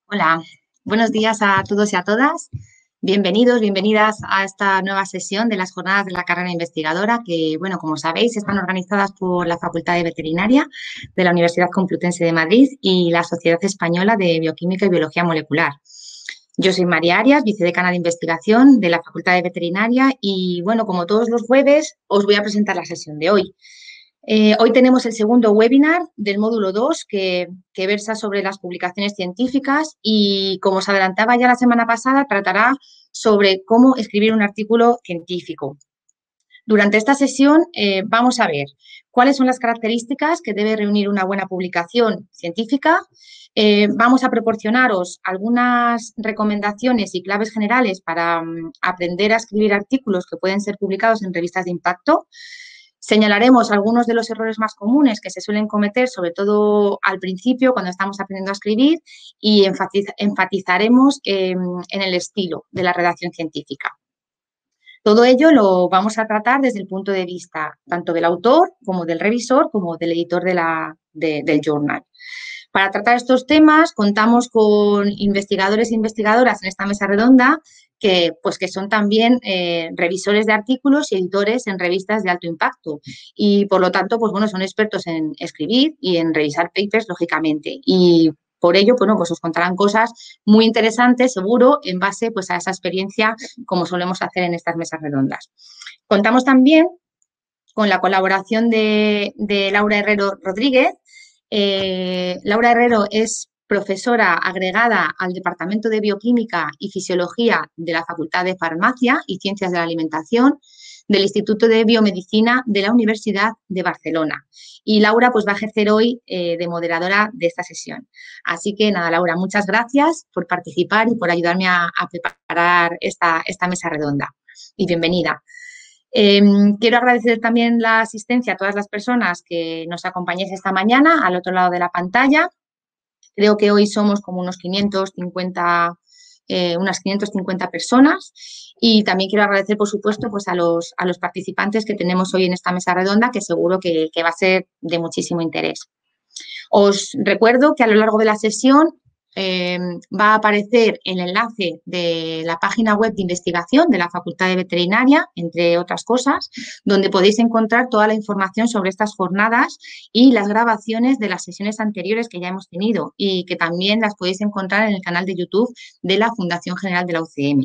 Hola, buenos días a todos y a todas. Bienvenidos, bienvenidas a esta nueva sesión de las jornadas de la carrera investigadora que, bueno, como sabéis, están organizadas por la Facultad de Veterinaria de la Universidad Complutense de Madrid y la Sociedad Española de Bioquímica y Biología Molecular. Yo soy María Arias, vicedecana de investigación de la Facultad de Veterinaria y, bueno, como todos los jueves, os voy a presentar la sesión de hoy. Hoy tenemos el segundo webinar del módulo 2 que versa sobre las publicaciones científicas y, como os adelantaba ya la semana pasada, tratará sobre cómo escribir un artículo científico. Durante esta sesión vamos a ver cuáles son las características que debe reunir una buena publicación científica. Vamos a proporcionaros algunas recomendaciones y claves generales para aprender a escribir artículos que pueden ser publicados en revistas de impacto. Señalaremos algunos de los errores más comunes que se suelen cometer, sobre todo al principio, cuando estamos aprendiendo a escribir, y enfatizaremos en el estilo de la redacción científica. Todo ello lo vamos a tratar desde el punto de vista tanto del autor como del revisor como del editor del journal. Para tratar estos temas contamos con investigadores e investigadoras en esta mesa redonda que son también revisores de artículos y editores en revistas de alto impacto y, por lo tanto, son expertos en escribir y en revisar papers, lógicamente. Y por ello, os contarán cosas muy interesantes, seguro, en base a esa experiencia, como solemos hacer en estas mesas redondas. Contamos también con la colaboración de Laura Herrero Rodríguez. Laura Herrero es profesora agregada al Departamento de Bioquímica y Fisiología de la Facultad de Farmacia y Ciencias de la Alimentación del Instituto de Biomedicina de la Universidad de Barcelona. Y Laura va a ejercer hoy de moderadora de esta sesión. Así que nada, Laura, muchas gracias por participar y por ayudarme a preparar esta mesa redonda. Y bienvenida. Quiero agradecer también la asistencia a todas las personas que nos acompañáis esta mañana al otro lado de la pantalla. Creo que hoy somos como unas 550 personas y también quiero agradecer, por supuesto, a los participantes que tenemos hoy en esta mesa redonda, que seguro que va a ser de muchísimo interés. Os recuerdo que a lo largo de la sesión va a aparecer el enlace de la página web de investigación de la Facultad de Veterinaria, entre otras cosas, donde podéis encontrar toda la información sobre estas jornadas y las grabaciones de las sesiones anteriores que ya hemos tenido y que también las podéis encontrar en el canal de YouTube de la Fundación General de la UCM.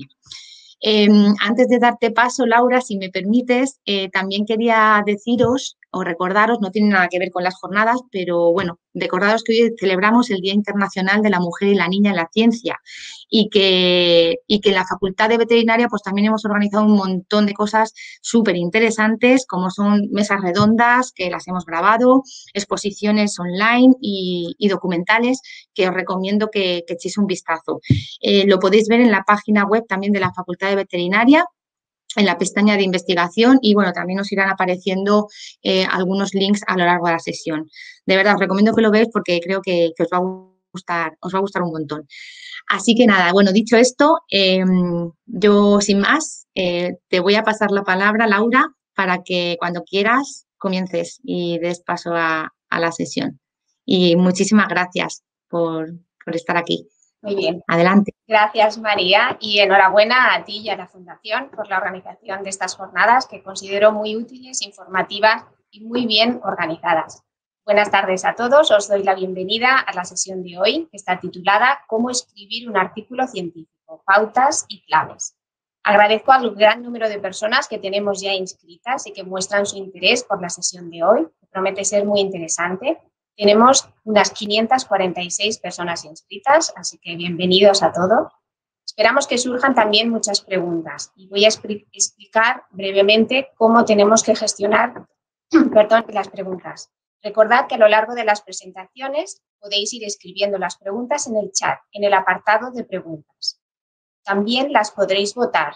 Antes de darte paso, Laura, si me permites, también quería deciros o recordaros, no tiene nada que ver con las jornadas, pero bueno, recordaros que hoy celebramos el Día Internacional de la Mujer y la Niña en la Ciencia y que en la Facultad de Veterinaria también hemos organizado un montón de cosas súper interesantes, como son mesas redondas que las hemos grabado, exposiciones online y documentales que os recomiendo que echéis un vistazo. Lo podéis ver en la página web también de la Facultad de Veterinaria, en la pestaña de investigación y, también os irán apareciendo algunos links a lo largo de la sesión. De verdad, os recomiendo que lo veáis porque creo que os va a gustar un montón. Así que nada, dicho esto, yo sin más te voy a pasar la palabra, Laura, para que cuando quieras comiences y des paso a la sesión. Y muchísimas gracias por estar aquí. Muy bien. Adelante. Gracias, María, y enhorabuena a ti y a la Fundación por la organización de estas jornadas que considero muy útiles, informativas y muy bien organizadas. Buenas tardes a todos. Os doy la bienvenida a la sesión de hoy, que está titulada «Cómo escribir un artículo científico, pautas y claves». Agradezco al gran número de personas que tenemos ya inscritas y que muestran su interés por la sesión de hoy, que promete ser muy interesante. Tenemos unas 546 personas inscritas, así que bienvenidos a todos. Esperamos que surjan también muchas preguntas y voy a explicar brevemente cómo tenemos que gestionar las preguntas. Recordad que a lo largo de las presentaciones podéis ir escribiendo las preguntas en el chat, en el apartado de preguntas. También las podréis votar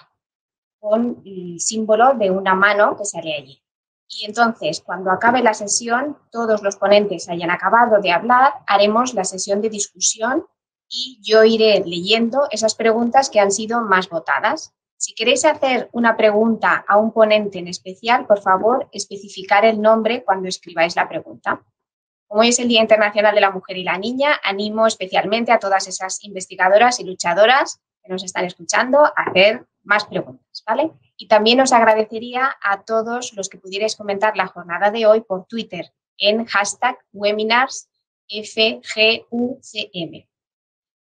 con el símbolo de una mano que sale allí. Y entonces, cuando acabe la sesión, todos los ponentes hayan acabado de hablar, haremos la sesión de discusión y yo iré leyendo esas preguntas que han sido más votadas. Si queréis hacer una pregunta a un ponente en especial, por favor, especificar el nombre cuando escribáis la pregunta. Como hoy es el Día Internacional de la Mujer y la Niña, animo especialmente a todas esas investigadoras y luchadoras que nos están escuchando a hacer más preguntas, ¿vale? Y también os agradecería a todos los que pudierais comentar la jornada de hoy por Twitter en #webinarsFGUCM.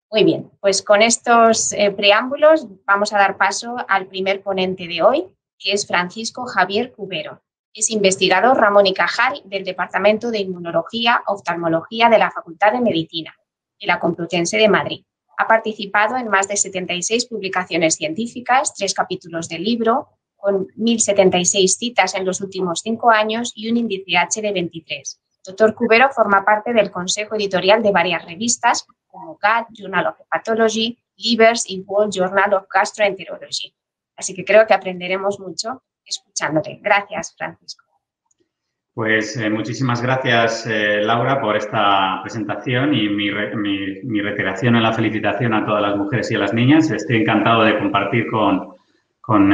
Muy bien, pues con estos preámbulos vamos a dar paso al primer ponente de hoy, que es Francisco Javier Cubero. Es investigador Ramón y Cajal del Departamento de Inmunología, Oftalmología de la Facultad de Medicina de la Complutense de Madrid. Ha participado en más de 76 publicaciones científicas, 3 capítulos de libro, con 1.076 citas en los últimos 5 años y un índice H de 23. Doctor Cubero forma parte del consejo editorial de varias revistas como Gut, Journal of Hepatology, Livers y World Journal of Gastroenterology. Así que creo que aprenderemos mucho escuchándote. Gracias, Francisco. Pues muchísimas gracias, Laura, por esta presentación y mi reiteración en la felicitación a todas las mujeres y a las niñas. Estoy encantado de compartir con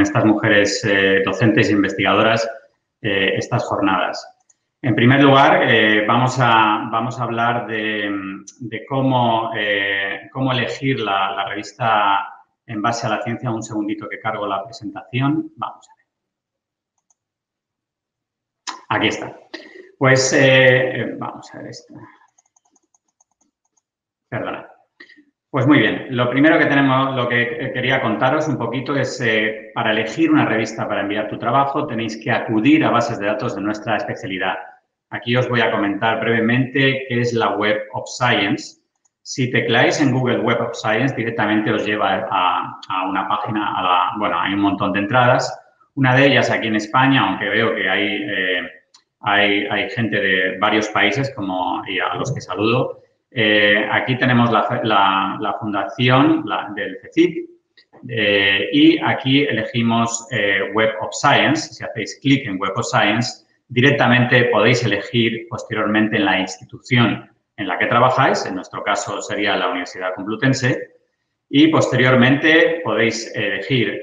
estas mujeres docentes e investigadoras estas jornadas. En primer lugar, vamos a hablar de cómo elegir la revista en base a la ciencia. Un segundito que cargo la presentación. Vamos a ver. Aquí está. Pues vamos a ver esto. Perdona. Pues muy bien. Lo primero que tenemos, lo que quería contaros un poquito es para elegir una revista para enviar tu trabajo tenéis que acudir a bases de datos de nuestra especialidad. Aquí os voy a comentar brevemente qué es la Web of Science. Si tecleáis en Google Web of Science, directamente os lleva a una página, bueno, hay un montón de entradas. Una de ellas aquí en España, aunque veo que hay gente de varios países y a los que saludo. Aquí tenemos la fundación del CECIP y aquí elegimos Web of Science. Si hacéis clic en Web of Science, directamente podéis elegir posteriormente en la institución en la que trabajáis. En nuestro caso sería la Universidad Complutense. Y posteriormente podéis elegir,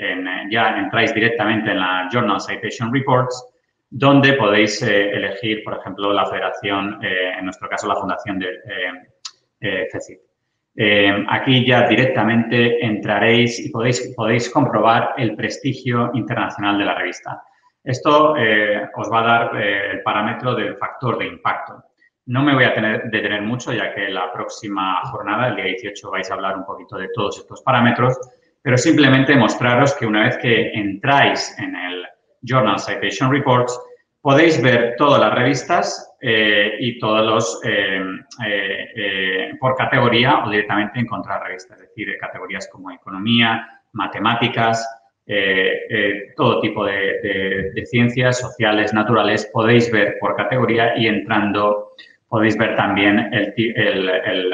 ya entráis directamente en la Journal Citation Reports, donde podéis elegir, por ejemplo, la federación, en nuestro caso la fundación de CECIP. Aquí ya directamente entraréis y podéis comprobar el prestigio internacional de la revista. Esto os va a dar el parámetro del factor de impacto. No me voy a detener mucho, ya que la próxima jornada, el día 18, vais a hablar un poquito de todos estos parámetros, pero simplemente mostraros que una vez que entráis en el Journal Citation Reports, podéis ver todas las revistas y todos los por categoría o directamente encontrar revistas, es decir, categorías como economía, matemáticas, todo tipo de ciencias sociales, naturales, podéis ver por categoría y entrando podéis ver también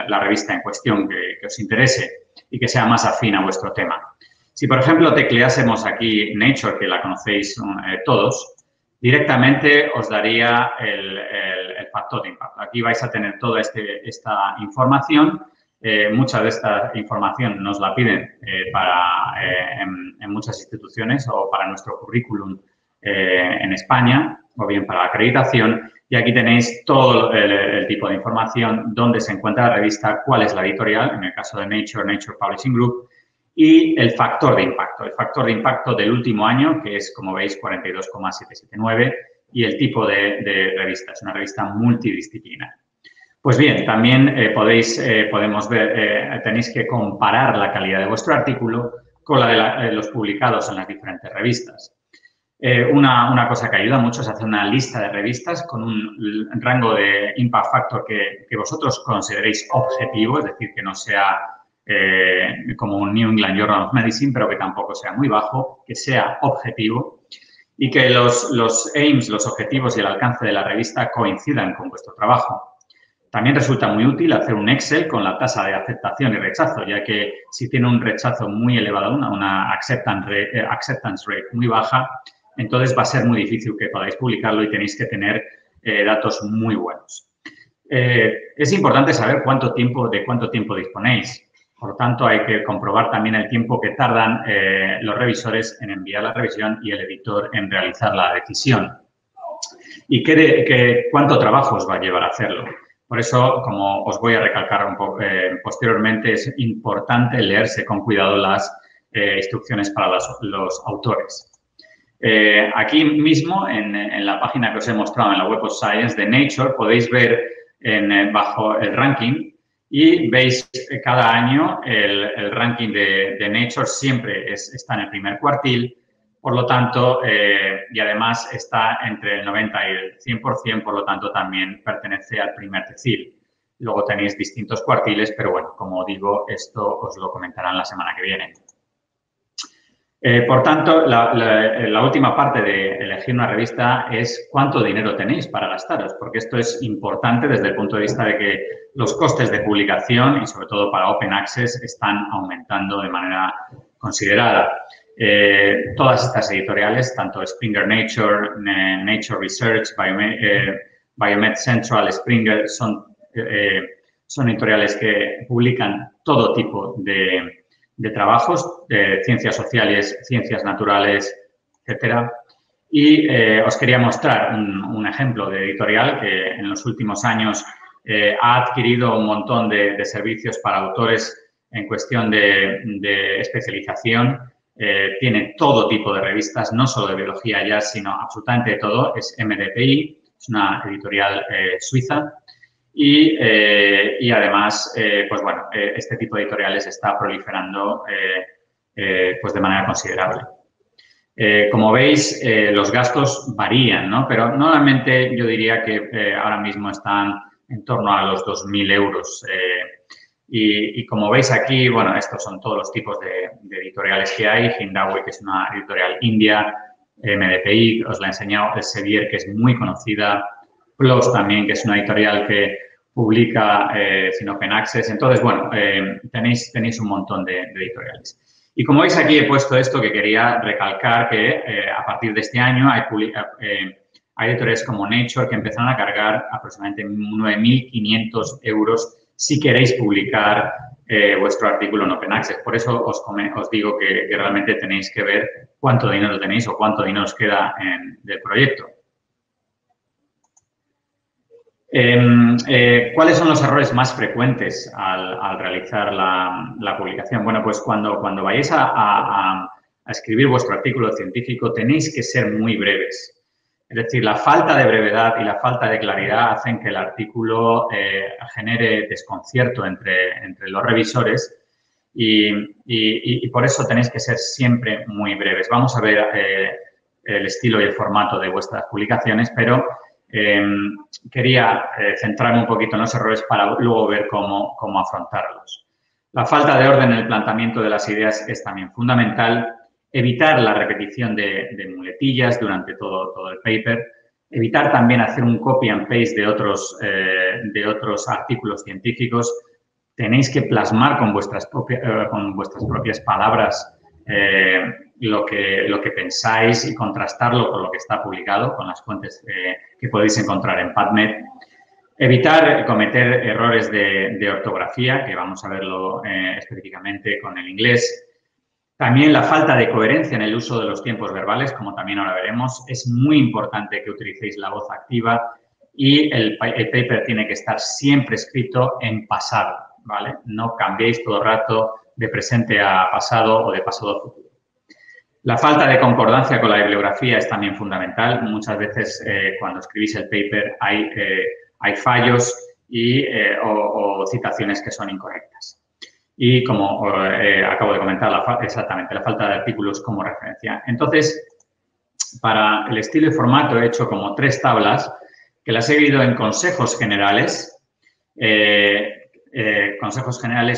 la revista en cuestión que os interese y que sea más afín a vuestro tema. Si, por ejemplo, tecleásemos aquí Nature, que la conocéis todos, directamente os daría el factor de impacto. Aquí vais a tener toda esta información. Mucha de esta información nos la piden en muchas instituciones o para nuestro currículum en España o bien para la acreditación. Y aquí tenéis todo el tipo de información, dónde se encuentra la revista, cuál es la editorial, en el caso de Nature Publishing Group, y el factor de impacto. El factor de impacto del último año, que es, como veis, 42,779, y el tipo de revista. Es una revista multidisciplinar. Pues bien, también podemos ver, tenéis que comparar la calidad de vuestro artículo con la de los publicados en las diferentes revistas. Una cosa que ayuda mucho es hacer una lista de revistas con un rango de impact factor que vosotros consideréis objetivo, es decir, que no sea como un New England Journal of Medicine, pero que tampoco sea muy bajo, que sea objetivo y que los aims, los objetivos y el alcance de la revista coincidan con vuestro trabajo. También resulta muy útil hacer un Excel con la tasa de aceptación y rechazo, ya que si tiene un rechazo muy elevado, una acceptance rate muy baja, entonces va a ser muy difícil que podáis publicarlo y tenéis que tener datos muy buenos. Es importante saber de cuánto tiempo disponéis. Por lo tanto, hay que comprobar también el tiempo que tardan los revisores en enviar la revisión y el editor en realizar la decisión. ¿Y cuánto trabajo os va a llevar a hacerlo? Por eso, como os voy a recalcar un poco posteriormente, es importante leerse con cuidado las instrucciones para los autores. Aquí mismo, en la página que os he mostrado en la Web of Science de Nature, podéis ver bajo el ranking y veis cada año el ranking de Nature siempre está en el primer cuartil, por lo tanto, y además está entre el 90 y el 100%, por lo tanto, también pertenece al primer decil. Luego tenéis distintos cuartiles, pero bueno, como digo, esto os lo comentarán la semana que viene. Por tanto, la última parte de elegir una revista es cuánto dinero tenéis para gastaros, porque esto es importante desde el punto de vista de que los costes de publicación y sobre todo para Open Access están aumentando de manera considerada. Todas estas editoriales, tanto Springer Nature, Nature Research, Biomed Central, Springer, son editoriales que publican todo tipo de trabajos de ciencias sociales, ciencias naturales, etcétera. Y os quería mostrar un ejemplo de editorial que en los últimos años ha adquirido un montón de servicios para autores en cuestión de especialización. Tiene todo tipo de revistas, no solo de biología ya, sino absolutamente de todo. Es MDPI, es una editorial suiza. Y además, pues bueno, este tipo de editoriales está proliferando pues de manera considerable. Como veis, los gastos varían, ¿no? Pero normalmente yo diría que ahora mismo están en torno a los 2.000 euros. Y como veis aquí, bueno, estos son todos los tipos de editoriales que hay. Hindawi, que es una editorial india, MDPI, os la he enseñado, Elsevier, que es muy conocida, PLOS también, que es una editorial que publica sin Open Access. Entonces, bueno, tenéis un montón de editoriales. Y como veis aquí he puesto esto que quería recalcar que a partir de este año hay editoriales como Nature que empezaron a cargar aproximadamente 9.500 euros si queréis publicar vuestro artículo en Open Access. Por eso os digo que realmente tenéis que ver cuánto dinero tenéis o cuánto dinero os queda del proyecto. ¿Cuáles son los errores más frecuentes al realizar la publicación? Bueno, pues cuando vayáis a escribir vuestro artículo científico tenéis que ser muy breves. Es decir, la falta de brevedad y la falta de claridad hacen que el artículo genere desconcierto entre los revisores y por eso tenéis que ser siempre muy breves. Vamos a ver el estilo y el formato de vuestras publicaciones, pero quería centrarme un poquito en los errores para luego ver cómo afrontarlos. La falta de orden en el planteamiento de las ideas es también fundamental. Evitar la repetición de muletillas durante todo el paper. Evitar también hacer un copy and paste de otros artículos científicos. Tenéis que plasmar con vuestras propias palabras lo que pensáis y contrastarlo con lo que está publicado, con las fuentes que podéis encontrar en PubMed. Evitar cometer errores de ortografía, que vamos a verlo específicamente con el inglés. También la falta de coherencia en el uso de los tiempos verbales, como también ahora veremos. Es muy importante que utilicéis la voz activa y el paper tiene que estar siempre escrito en pasado, ¿vale? No cambiéis todo el rato de presente a pasado o de pasado a futuro. La falta de concordancia con la bibliografía es también fundamental. Muchas veces cuando escribís el paper hay fallos o citaciones que son incorrectas. Y como acabo de comentar, exactamente, la falta de artículos como referencia. Entonces, para el estilo y formato he hecho como 3 tablas que las he dividido en consejos generales,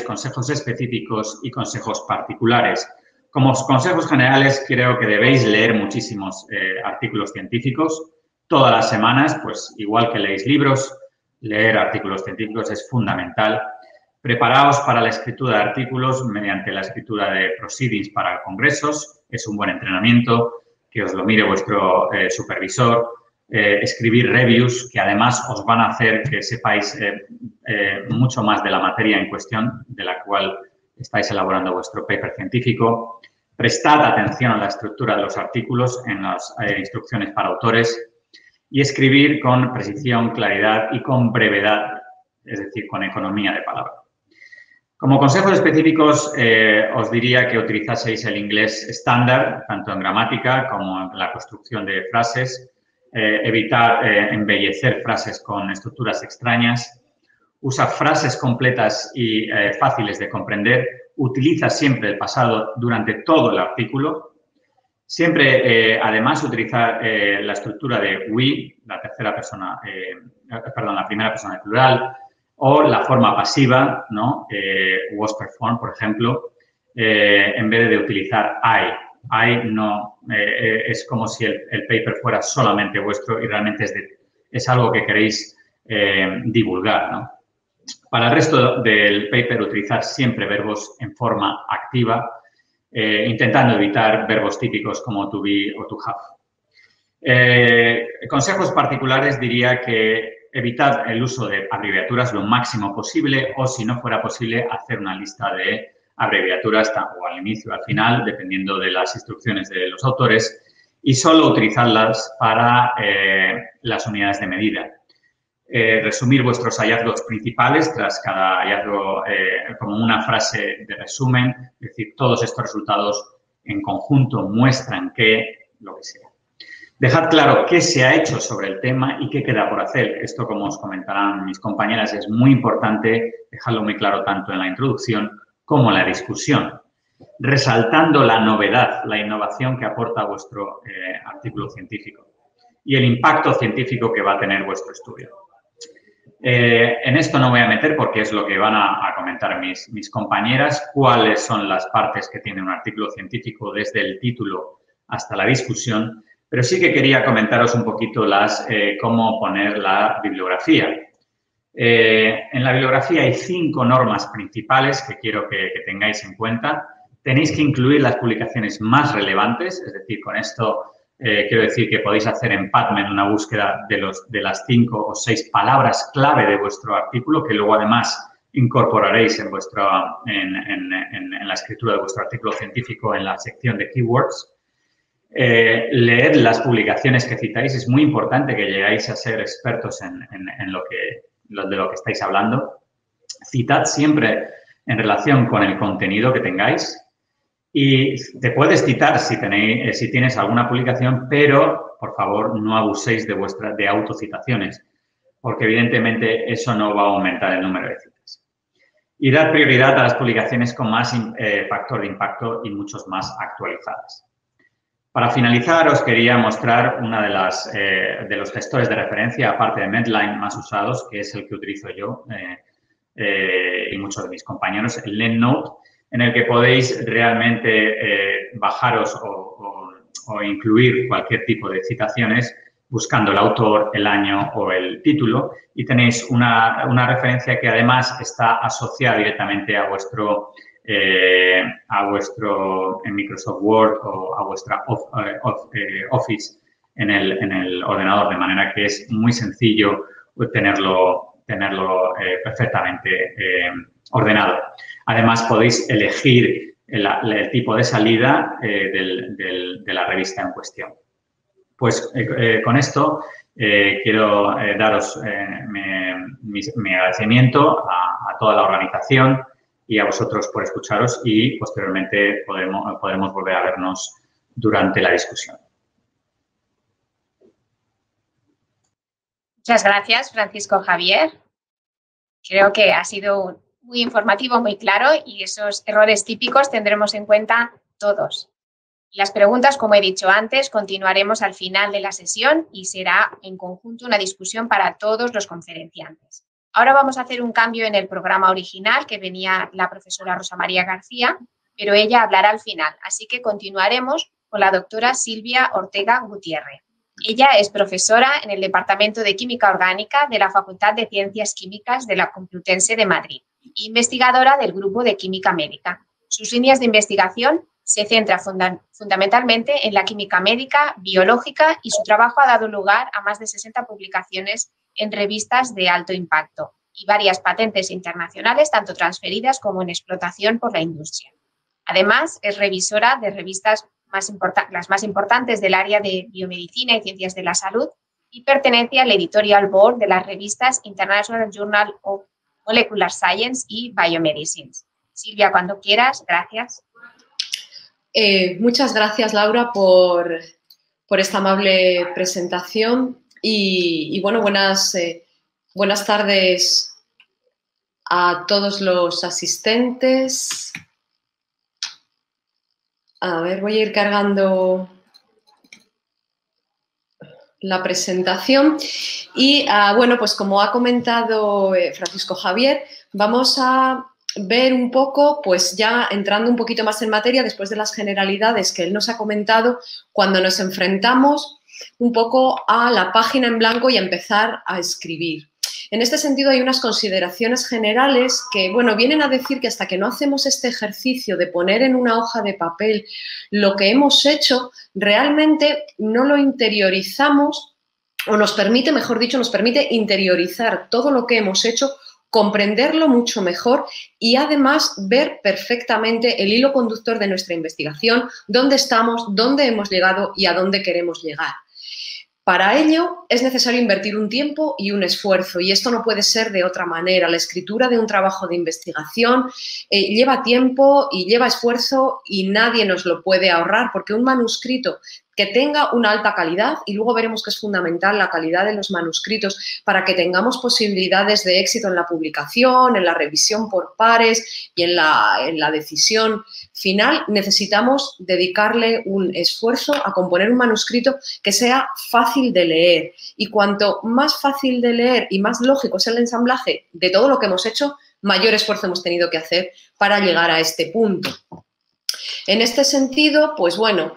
consejos específicos y consejos particulares. Como consejos generales, creo que debéis leer muchísimos artículos científicos todas las semanas, pues igual que leéis libros, leer artículos científicos es fundamental. Preparaos para la escritura de artículos mediante la escritura de proceedings para congresos. Es un buen entrenamiento, que os lo mire vuestro supervisor. Escribir reviews, que además os van a hacer que sepáis mucho más de la materia en cuestión, de la cual estáis elaborando vuestro paper científico. Prestad atención a la estructura de los artículos en las instrucciones para autores y escribir con precisión, claridad y con brevedad. es decir, con economía de palabra. Como consejos específicos, os diría que utilizaseis el inglés estándar, tanto en gramática como en la construcción de frases, evitar embellecer frases con estructuras extrañas, usa frases completas y fáciles de comprender, utiliza siempre el pasado durante todo el artículo. Siempre, además, utilizar la estructura de we, la primera persona plural, o la forma pasiva, ¿no? Was performed, por ejemplo, en vez de utilizar I. I no, es como si el paper fuera solamente vuestro y realmente es algo que queréis divulgar, ¿no? Para el resto del paper, utilizar siempre verbos en forma activa, intentando evitar verbos típicos como to be o to have. Consejos particulares diría que evitad el uso de abreviaturas lo máximo posible o, si no fuera posible, hacer una lista de abreviaturas o al inicio o al final, dependiendo de las instrucciones de los autores, y solo utilizarlas para las unidades de medida. Resumir vuestros hallazgos principales tras cada hallazgo como una frase de resumen, es decir, todos estos resultados en conjunto muestran que, lo que sea. Dejad claro qué se ha hecho sobre el tema y qué queda por hacer. Esto, como os comentarán mis compañeras, es muy importante dejarlo muy claro tanto en la introducción como en la discusión, resaltando la novedad, la innovación que aporta vuestro artículo científico y el impacto científico que va a tener vuestro estudio. En esto no voy a meter porque es lo que van a comentar mis compañeras, cuáles son las partes que tiene un artículo científico desde el título hasta la discusión, pero sí que quería comentaros un poquito cómo poner la bibliografía. En la bibliografía hay 5 normas principales que quiero que tengáis en cuenta. Tenéis que incluir las publicaciones más relevantes, es decir, con esto quiero decir que podéis hacer en PubMed una búsqueda de las 5 o 6 palabras clave de vuestro artículo, que luego además incorporaréis en la escritura de vuestro artículo científico en la sección de keywords. Leed las publicaciones que citáis. Es muy importante que llegáis a ser expertos de lo que estáis hablando. Citad siempre en relación con el contenido que tengáis. Y te puedes citar si tienes alguna publicación, pero, por favor, no abuséis de autocitaciones, porque, evidentemente, eso no va a aumentar el número de citas. Y dar prioridad a las publicaciones con más factor de impacto y muchos más actualizadas. Para finalizar, os quería mostrar una de los gestores de referencia, aparte de Medline, más usados, que es el que utilizo yo y muchos de mis compañeros, el EndNote, en el que podéis realmente bajaros o incluir cualquier tipo de citaciones buscando el autor, el año o el título, y tenéis una referencia que además está asociada directamente a vuestro en Microsoft Word o a vuestra Office en el ordenador, de manera que es muy sencillo tenerlo perfectamente ordenado. Además, podéis elegir el tipo de salida de la revista en cuestión. Pues con esto quiero daros mi agradecimiento a toda la organización y a vosotros por escucharos y posteriormente podremos volver a vernos durante la discusión. Muchas gracias, Francisco Javier. Creo que ha sido muy informativo, muy claro, y esos errores típicos tendremos en cuenta todos. Las preguntas, como he dicho antes, continuaremos al final de la sesión y será en conjunto una discusión para todos los conferenciantes. Ahora vamos a hacer un cambio en el programa original que venía la profesora Rosa María García, pero ella hablará al final, así que continuaremos con la doctora Silvia Ortega Gutiérrez. Ella es profesora en el Departamento de Química Orgánica de la Facultad de Ciencias Químicas de la Complutense de Madrid, investigadora del Grupo de Química Médica. Sus líneas de investigación se centran fundamentalmente en la química médica, biológica, y su trabajo ha dado lugar a más de 60 publicaciones en revistas de alto impacto y varias patentes internacionales, tanto transferidas como en explotación por la industria. Además, es revisora de revistas las más importantes del área de biomedicina y ciencias de la salud y pertenece al editorial board de las revistas International Journal of Molecular Science y Biomedicines. Silvia, cuando quieras, gracias. Muchas gracias, Laura, por esta amable presentación y bueno, buenas tardes a todos los asistentes. A ver, voy a ir cargando la presentación y bueno, pues como ha comentado Francisco Javier, vamos a ver un poco, pues ya entrando un poquito más en materia, después de las generalidades que él nos ha comentado, cuando nos enfrentamos un poco a la página en blanco y a empezar a escribir. En este sentido hay unas consideraciones generales que, bueno, vienen a decir que hasta que no hacemos este ejercicio de poner en una hoja de papel lo que hemos hecho, realmente no lo interiorizamos o nos permite, mejor dicho, nos permite interiorizar todo lo que hemos hecho, comprenderlo mucho mejor y además ver perfectamente el hilo conductor de nuestra investigación, dónde estamos, dónde hemos llegado y a dónde queremos llegar. Para ello es necesario invertir un tiempo y un esfuerzo y esto no puede ser de otra manera. La escritura de un trabajo de investigación lleva tiempo y lleva esfuerzo y nadie nos lo puede ahorrar porque un manuscrito que tenga una alta calidad, y luego veremos que es fundamental la calidad de los manuscritos para que tengamos posibilidades de éxito en la publicación, en la revisión por pares y en la decisión final, necesitamos dedicarle un esfuerzo a componer un manuscrito que sea fácil de leer. Y cuanto más fácil de leer y más lógico es el ensamblaje de todo lo que hemos hecho, mayor esfuerzo hemos tenido que hacer para llegar a este punto. En este sentido, pues bueno,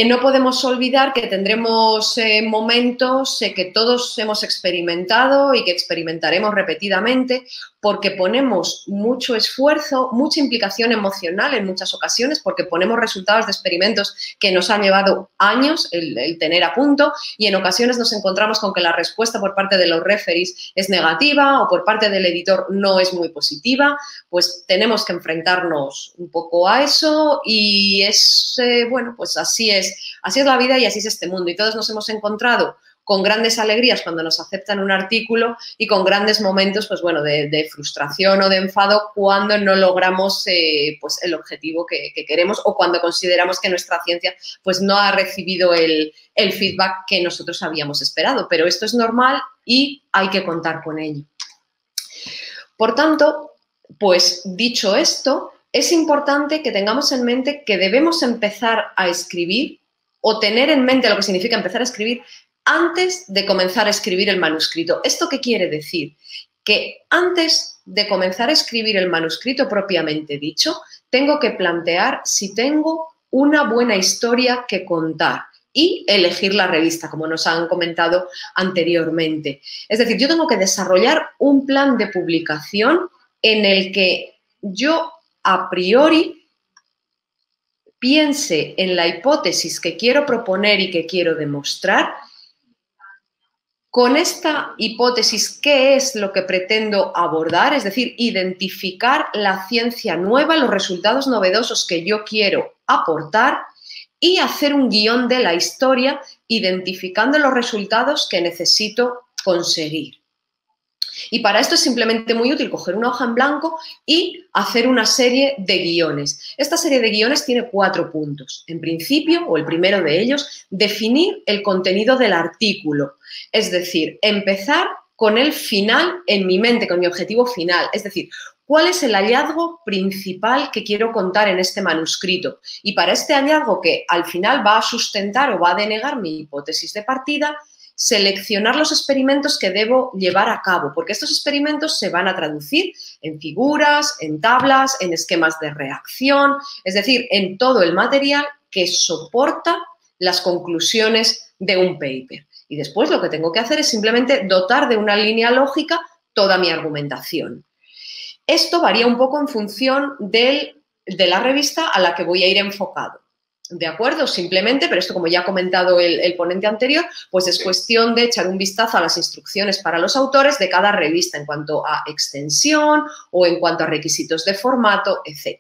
no podemos olvidar que tendremos momentos que todos hemos experimentado y que experimentaremos repetidamente porque ponemos mucho esfuerzo, mucha implicación emocional en muchas ocasiones porque ponemos resultados de experimentos que nos han llevado años el tener a punto y en ocasiones nos encontramos con que la respuesta por parte de los referees es negativa o por parte del editor no es muy positiva, pues tenemos que enfrentarnos un poco a eso y es, bueno, pues así es la vida y así es este mundo y todos nos hemos encontrado con grandes alegrías cuando nos aceptan un artículo y con grandes momentos, pues bueno, de frustración o de enfado cuando no logramos pues el objetivo que queremos o cuando consideramos que nuestra ciencia pues no ha recibido el feedback que nosotros habíamos esperado. Pero esto es normal y hay que contar con ello. Por tanto, pues dicho esto, es importante que tengamos en mente que debemos empezar a escribir o tener en mente lo que significa empezar a escribir antes de comenzar a escribir el manuscrito. ¿Esto qué quiere decir? Que antes de comenzar a escribir el manuscrito propiamente dicho, tengo que plantear si tengo una buena historia que contar y elegir la revista, como nos han comentado anteriormente. Es decir, yo tengo que desarrollar un plan de publicación en el que yo a priori piense en la hipótesis que quiero proponer y que quiero demostrar. Con esta hipótesis, ¿qué es lo que pretendo abordar? Es decir, identificar la ciencia nueva, los resultados novedosos que yo quiero aportar y hacer un guión de la historia identificando los resultados que necesito conseguir. Y para esto es simplemente muy útil coger una hoja en blanco y hacer una serie de guiones. Esta serie de guiones tiene 4 puntos. En principio, o el primero de ellos, definir el contenido del artículo. Es decir, empezar con el final en mi mente, con mi objetivo final. Es decir, ¿cuál es el hallazgo principal que quiero contar en este manuscrito? Y para este hallazgo que al final va a sustentar o va a denegar mi hipótesis de partida, seleccionar los experimentos que debo llevar a cabo, porque estos experimentos se van a traducir en figuras, en tablas, en esquemas de reacción, es decir, en todo el material que soporta las conclusiones de un paper. Y después lo que tengo que hacer es simplemente dotar de una línea lógica toda mi argumentación. Esto varía un poco en función de la revista a la que voy a ir enfocado. ¿De acuerdo? Simplemente, pero esto como ya ha comentado el ponente anterior, pues es cuestión de echar un vistazo a las instrucciones para los autores de cada revista en cuanto a extensión o en cuanto a requisitos de formato, etc.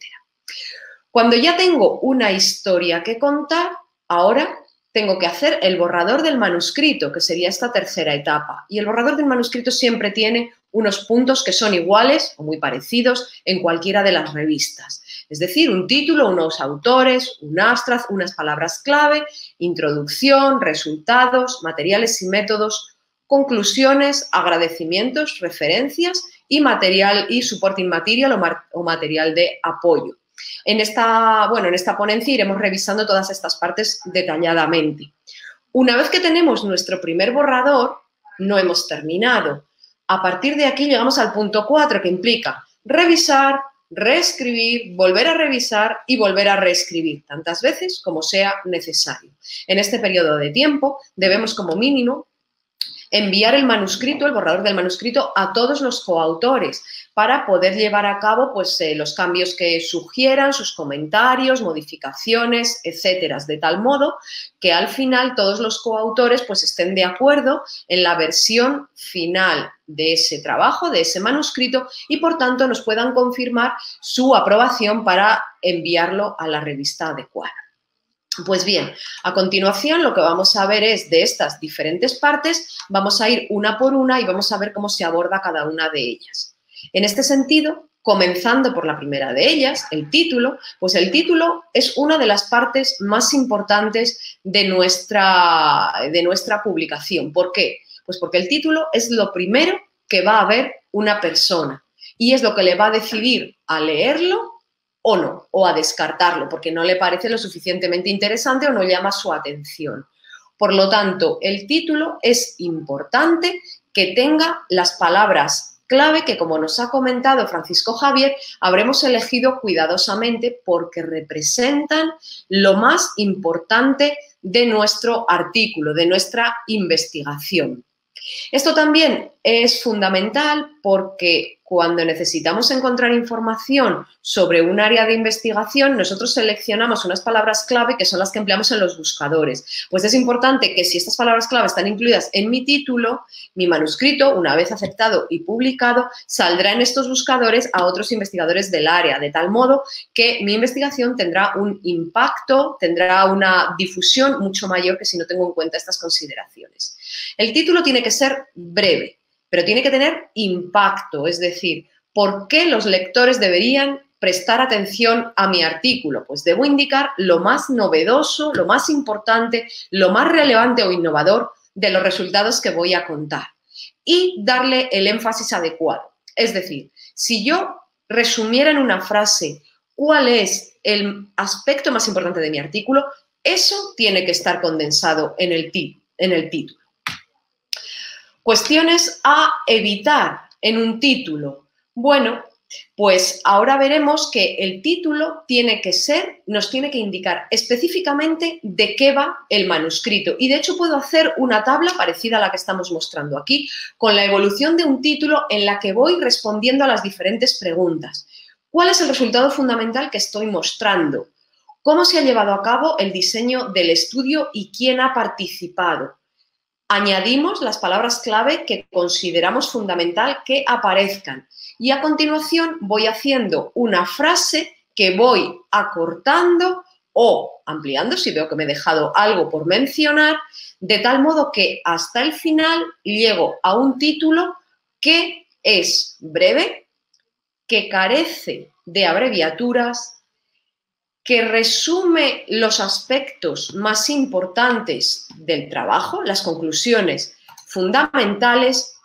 Cuando ya tengo una historia que contar, ahora tengo que hacer el borrador del manuscrito, que sería esta tercera etapa. Y el borrador del manuscrito siempre tiene unos puntos que son iguales o muy parecidos en cualquiera de las revistas. Es decir, un título, unos autores, un abstract, unas palabras clave, introducción, resultados, materiales y métodos, conclusiones, agradecimientos, referencias y material y supporting material o material de apoyo. En esta ponencia iremos revisando todas estas partes detalladamente. Una vez que tenemos nuestro primer borrador, no hemos terminado. A partir de aquí llegamos al punto 4, que implica revisar, reescribir, volver a revisar y volver a reescribir tantas veces como sea necesario. En este periodo de tiempo debemos como mínimo enviar el manuscrito, el borrador del manuscrito, a todos los coautores para poder llevar a cabo los cambios que sugieran, sus comentarios, modificaciones, etcétera, de tal modo que al final todos los coautores estén de acuerdo en la versión final de ese trabajo, de ese manuscrito, y por tanto nos puedan confirmar su aprobación para enviarlo a la revista adecuada. Pues bien, a continuación lo que vamos a ver es de estas diferentes partes, vamos a ir una por una y vamos a ver cómo se aborda cada una de ellas. En este sentido, comenzando por la primera de ellas, el título, pues el título es una de las partes más importantes de nuestra publicación. ¿Por qué? Pues porque el título es lo primero que va a ver una persona y es lo que le va a decidir a leerlo o no, o a descartarlo, porque no le parece lo suficientemente interesante o no llama su atención. Por lo tanto, el título es importante que tenga las palabras clave que, como nos ha comentado Francisco Javier, habremos elegido cuidadosamente porque representan lo más importante de nuestro artículo, de nuestra investigación. Esto también es fundamental porque cuando necesitamos encontrar información sobre un área de investigación, nosotros seleccionamos unas palabras clave que son las que empleamos en los buscadores. Pues es importante que si estas palabras clave están incluidas en mi título, mi manuscrito, una vez aceptado y publicado, saldrá en estos buscadores a otros investigadores del área, de tal modo que mi investigación tendrá un impacto, tendrá una difusión mucho mayor que si no tengo en cuenta estas consideraciones. El título tiene que ser breve, pero tiene que tener impacto, es decir, ¿por qué los lectores deberían prestar atención a mi artículo? Pues debo indicar lo más novedoso, lo más importante, lo más relevante o innovador de los resultados que voy a contar y darle el énfasis adecuado. Es decir, si yo resumiera en una frase cuál es el aspecto más importante de mi artículo, eso tiene que estar condensado en el título. Cuestiones a evitar en un título. Bueno, pues ahora veremos que el título nos tiene que indicar específicamente de qué va el manuscrito. Y de hecho puedo hacer una tabla parecida a la que estamos mostrando aquí, con la evolución de un título en la que voy respondiendo a las diferentes preguntas. ¿Cuál es el resultado fundamental que estoy mostrando? ¿Cómo se ha llevado a cabo el diseño del estudio y quién ha participado? Añadimos las palabras clave que consideramos fundamental que aparezcan y a continuación voy haciendo una frase que voy acortando o ampliando si veo que me he dejado algo por mencionar, de tal modo que hasta el final llego a un título que es breve, que carece de abreviaturas, que resume los aspectos más importantes del trabajo, las conclusiones fundamentales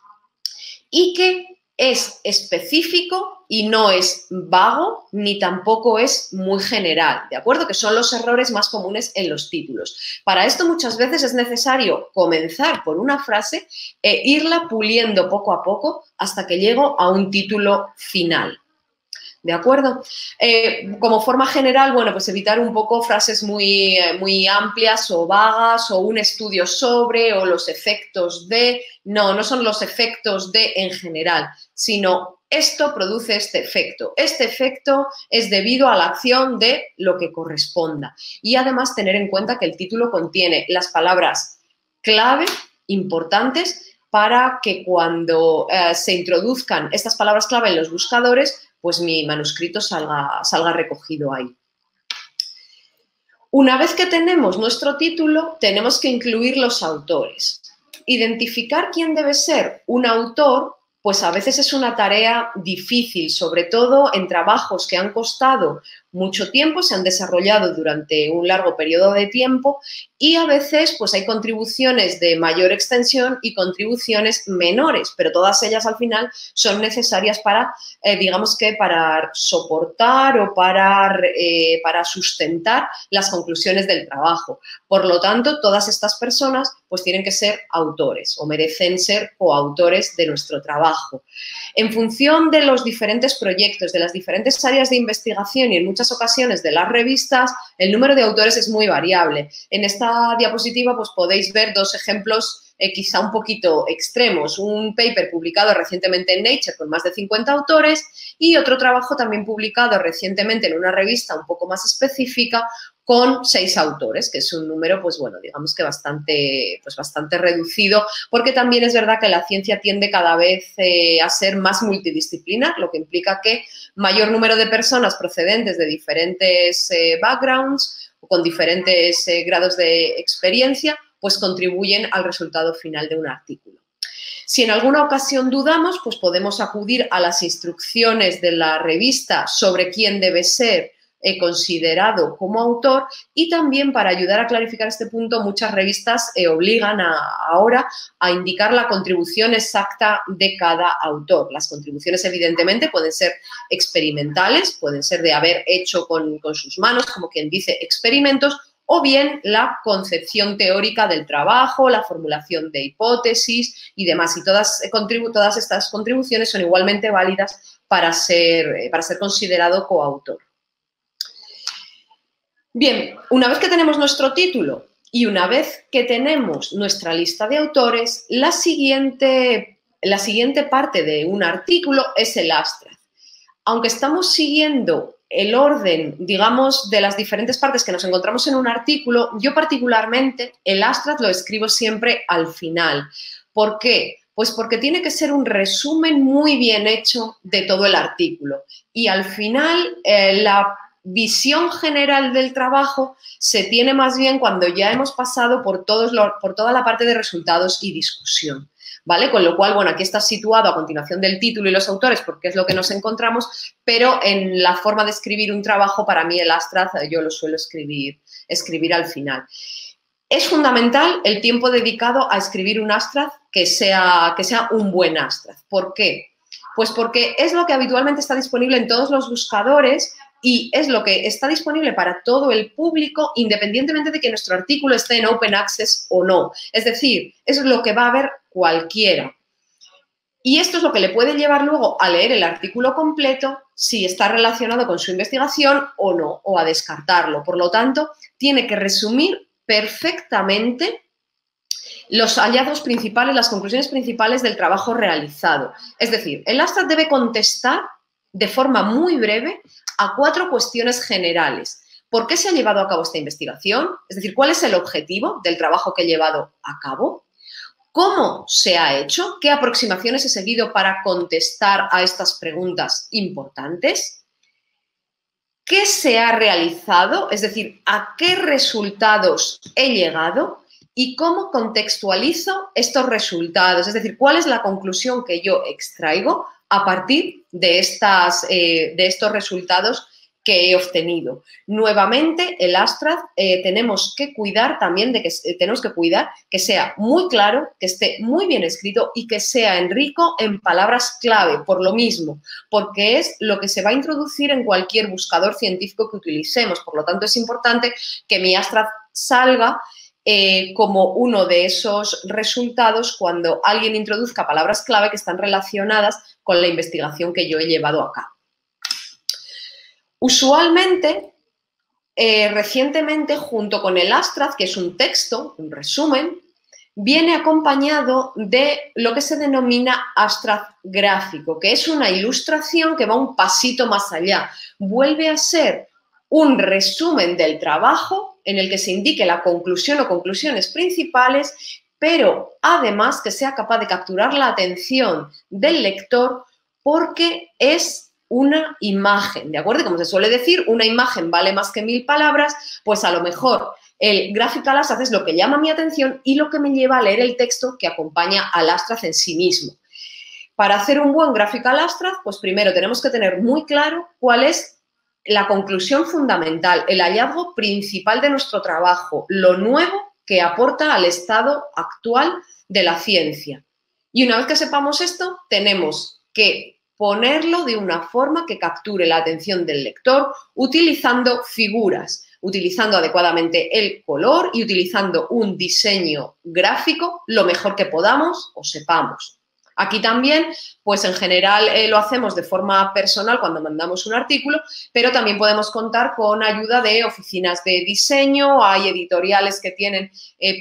y que es específico y no es vago ni tampoco es muy general, ¿de acuerdo? Que son los errores más comunes en los títulos. Para esto muchas veces es necesario comenzar por una frase e irla puliendo poco a poco hasta que llego a un título final. ¿De acuerdo? Como forma general, bueno, pues evitar un poco frases muy amplias o vagas o un estudio sobre o los efectos de. No son los efectos de en general, sino esto produce este efecto. Este efecto es debido a la acción de lo que corresponda. Y además tener en cuenta que el título contiene las palabras clave importantes para que cuando se introduzcan estas palabras clave en los buscadores, pues mi manuscrito salga recogido ahí. Una vez que tenemos nuestro título, tenemos que incluir los autores. Identificar quién debe ser un autor pues a veces es una tarea difícil, sobre todo en trabajos que han costado mucho tiempo, se han desarrollado durante un largo periodo de tiempo y a veces pues hay contribuciones de mayor extensión y contribuciones menores, pero todas ellas al final son necesarias para, digamos que para soportar o para sustentar las conclusiones del trabajo. Por lo tanto, todas estas personas pues tienen que ser autores o merecen ser coautores de nuestro trabajo. En función de los diferentes proyectos, de las diferentes áreas de investigación y en muchas ocasiones de las revistas, el número de autores es muy variable. En esta diapositiva pues podéis ver dos ejemplos quizá un poquito extremos. Un paper publicado recientemente en Nature con más de 50 autores y otro trabajo también publicado recientemente en una revista un poco más específica con 6 autores, que es un número, pues bueno, digamos que bastante reducido, porque también es verdad que la ciencia tiende cada vez a ser más multidisciplinar, lo que implica que mayor número de personas procedentes de diferentes backgrounds o con diferentes grados de experiencia, pues contribuyen al resultado final de un artículo. Si en alguna ocasión dudamos, pues podemos acudir a las instrucciones de la revista sobre quién debe ser considerado como autor y también para ayudar a clarificar este punto muchas revistas obligan ahora a indicar la contribución exacta de cada autor. Las contribuciones evidentemente pueden ser experimentales, pueden ser de haber hecho con sus manos, como quien dice, experimentos, o bien la concepción teórica del trabajo, la formulación de hipótesis y demás. Y todas estas contribuciones son igualmente válidas para ser considerado coautor. Bien, una vez que tenemos nuestro título y una vez que tenemos nuestra lista de autores, la siguiente parte de un artículo es el abstract. Aunque estamos siguiendo el orden, digamos, de las diferentes partes que nos encontramos en un artículo, yo particularmente el abstract lo escribo siempre al final. ¿Por qué? Pues porque tiene que ser un resumen muy bien hecho de todo el artículo. Y al final la visión general del trabajo se tiene más bien cuando ya hemos pasado por toda la parte de resultados y discusión, ¿vale? Con lo cual, bueno, aquí está situado a continuación del título y los autores porque es lo que nos encontramos, pero en la forma de escribir un trabajo, para mí el abstract yo lo suelo escribir al final. Es fundamental el tiempo dedicado a escribir un abstract que sea un buen abstract. ¿Por qué? Pues porque es lo que habitualmente está disponible en todos los buscadores y es lo que está disponible para todo el público independientemente de que nuestro artículo esté en Open Access o no. Es decir, eso es lo que va a ver cualquiera. Y esto es lo que le puede llevar luego a leer el artículo completo si está relacionado con su investigación o no, o a descartarlo. Por lo tanto, tiene que resumir perfectamente los hallazgos principales, las conclusiones principales del trabajo realizado. Es decir, el abstract debe contestar de forma muy breve a 4 cuestiones generales. ¿Por qué se ha llevado a cabo esta investigación? Es decir, ¿cuál es el objetivo del trabajo que he llevado a cabo? ¿Cómo se ha hecho? ¿Qué aproximaciones he seguido para contestar a estas preguntas importantes? ¿Qué se ha realizado? Es decir, ¿a qué resultados he llegado? ¿Y cómo contextualizo estos resultados? Es decir, ¿cuál es la conclusión que yo extraigo a partir de estos resultados que he obtenido? Nuevamente, el abstract tenemos que cuidar también que sea muy claro, que esté muy bien escrito y que sea rico en palabras clave, por lo mismo, porque es lo que se va a introducir en cualquier buscador científico que utilicemos. Por lo tanto, es importante que mi abstract salga como uno de esos resultados cuando alguien introduzca palabras clave que están relacionadas con la investigación que yo he llevado a cabo. Usualmente, recientemente, junto con el abstract, que es un texto, un resumen, viene acompañado de lo que se denomina abstract gráfico, que es una ilustración que va un pasito más allá. Vuelve a ser un resumen del trabajo en el que se indique la conclusión o conclusiones principales, pero además que sea capaz de capturar la atención del lector porque es una imagen, ¿de acuerdo? Como se suele decir, una imagen vale más que 1000 palabras, pues a lo mejor el graphical abstract es lo que llama mi atención y lo que me lleva a leer el texto que acompaña al abstract en sí mismo. Para hacer un buen graphical abstract, pues primero tenemos que tener muy claro cuál es la conclusión fundamental, el hallazgo principal de nuestro trabajo, lo nuevo que aporta al estado actual de la ciencia. Y una vez que sepamos esto, tenemos que ponerlo de una forma que capture la atención del lector utilizando figuras, utilizando adecuadamente el color y utilizando un diseño gráfico lo mejor que podamos o sepamos. Aquí también, pues en general lo hacemos de forma personal cuando mandamos un artículo, pero también podemos contar con ayuda de oficinas de diseño, hay editoriales que tienen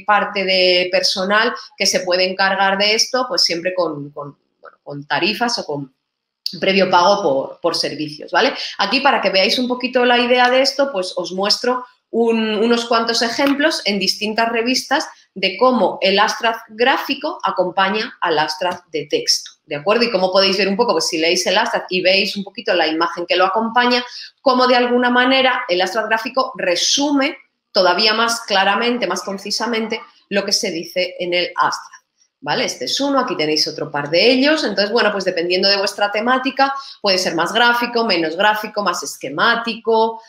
parte de personal que se puede encargar de esto, pues siempre con tarifas o con previo pago por servicios, ¿vale? Aquí, para que veáis un poquito la idea de esto, pues os muestro unos cuantos ejemplos en distintas revistas de cómo el abstract gráfico acompaña al abstract de texto, ¿de acuerdo? Y como podéis ver un poco, pues si leéis el abstract y veis un poquito la imagen que lo acompaña, cómo de alguna manera el abstract gráfico resume todavía más claramente, más concisamente, lo que se dice en el abstract, ¿vale? Este es uno, aquí tenéis otro par de ellos. Entonces, bueno, pues dependiendo de vuestra temática, puede ser más gráfico, menos gráfico, más esquemático,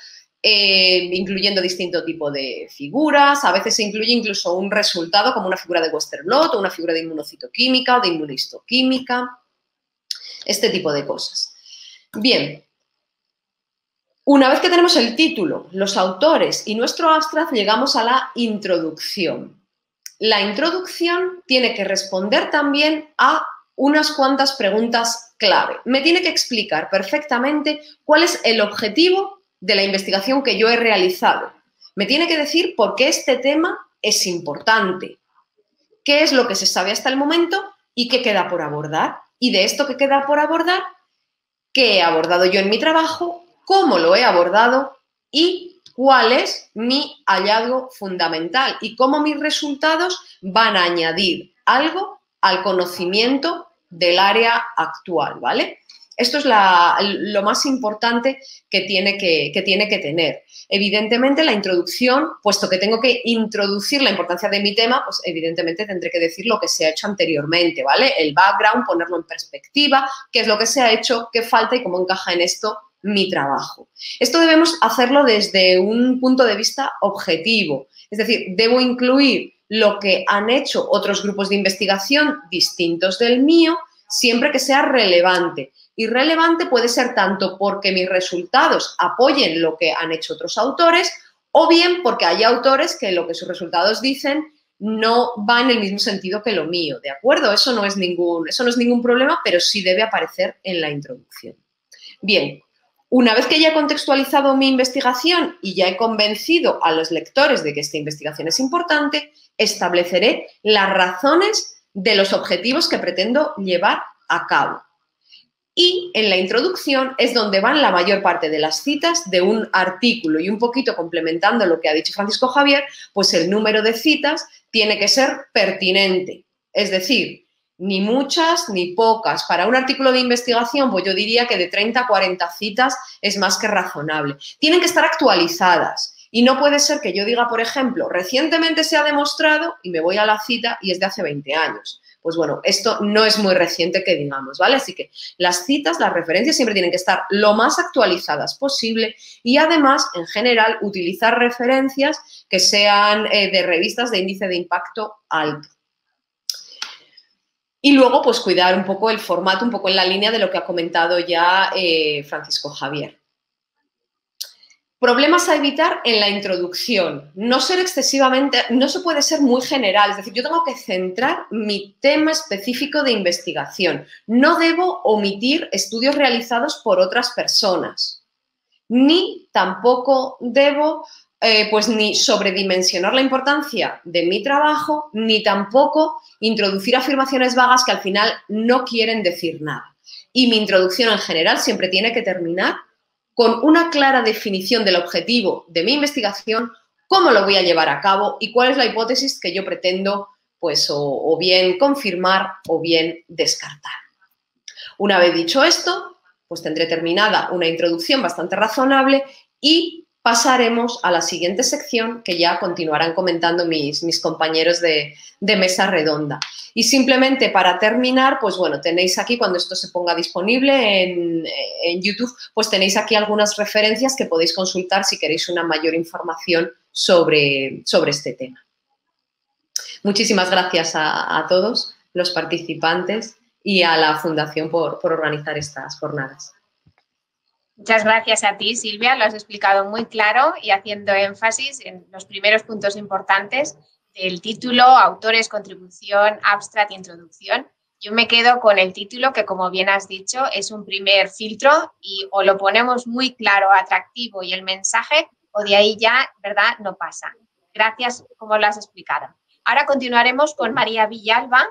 incluyendo distinto tipo de figuras. A veces se incluye incluso un resultado como una figura de Western blot o una figura de inmunocitoquímica o de inmunistoquímica, este tipo de cosas. Bien, una vez que tenemos el título, los autores y nuestro abstract, llegamos a la introducción. La introducción tiene que responder también a unas cuantas preguntas clave. Me tiene que explicar perfectamente cuál es el objetivo de la investigación que yo he realizado. Me tiene que decir por qué este tema es importante, qué es lo que se sabe hasta el momento y qué queda por abordar. Y de esto que queda por abordar, qué he abordado yo en mi trabajo, cómo lo he abordado y cuál es mi hallazgo fundamental y cómo mis resultados van a añadir algo al conocimiento del área actual, ¿vale? Esto es lo más importante que tiene que tener. Evidentemente, la introducción, puesto que tengo que introducir la importancia de mi tema, pues evidentemente tendré que decir lo que se ha hecho anteriormente, ¿vale? El background, ponerlo en perspectiva, qué es lo que se ha hecho, qué falta y cómo encaja en esto mi trabajo. Esto debemos hacerlo desde un punto de vista objetivo, es decir, debo incluir lo que han hecho otros grupos de investigación distintos del mío, siempre que sea relevante. Y relevante puede ser tanto porque mis resultados apoyen lo que han hecho otros autores o bien porque hay autores que lo que sus resultados dicen no va en el mismo sentido que lo mío, ¿de acuerdo? Eso no es ningún problema, pero sí debe aparecer en la introducción. Bien, una vez que ya he contextualizado mi investigación y ya he convencido a los lectores de que esta investigación es importante, estableceré las razones de los objetivos que pretendo llevar a cabo. Y en la introducción es donde van la mayor parte de las citas de un artículo y un poquito complementando lo que ha dicho Francisco Javier, pues el número de citas tiene que ser pertinente. Es decir, ni muchas ni pocas. Para un artículo de investigación, pues yo diría que de 30 a 40 citas es más que razonable. Tienen que estar actualizadas y no puede ser que yo diga, por ejemplo, recientemente se ha demostrado y me voy a la cita y es de hace 20 años. Pues bueno, esto no es muy reciente que digamos, ¿vale? Así que las citas, las referencias siempre tienen que estar lo más actualizadas posible y además, en general, utilizar referencias que sean de revistas de índice de impacto alto. Y luego, pues cuidar un poco el formato, un poco en la línea de lo que ha comentado ya Francisco Javier. Problemas a evitar en la introducción. No ser excesivamente, no se puede ser muy general, es decir, yo tengo que centrar mi tema específico de investigación. No debo omitir estudios realizados por otras personas, ni tampoco debo pues ni sobredimensionar la importancia de mi trabajo, ni tampoco introducir afirmaciones vagas que al final no quieren decir nada. Y mi introducción en general siempre tiene que terminar con una clara definición del objetivo de mi investigación, cómo lo voy a llevar a cabo y cuál es la hipótesis que yo pretendo pues o bien confirmar o bien descartar. Una vez dicho esto, pues tendré terminada una introducción bastante razonable y pasaremos a la siguiente sección que ya continuarán comentando mis compañeros de mesa redonda. Y simplemente para terminar, pues bueno, tenéis aquí, cuando esto se ponga disponible en YouTube, pues tenéis aquí algunas referencias que podéis consultar si queréis una mayor información sobre este tema. Muchísimas gracias a todos los participantes y a la Fundación por organizar estas jornadas. Muchas gracias a ti, Silvia, lo has explicado muy claro y haciendo énfasis en los primeros puntos importantes del título, autores, contribución, abstract, introducción. Yo me quedo con el título que, como bien has dicho, es un primer filtro y o lo ponemos muy claro, atractivo y el mensaje, o de ahí ya, ¿verdad?, no pasa. Gracias, como lo has explicado. Ahora continuaremos con María Villalba,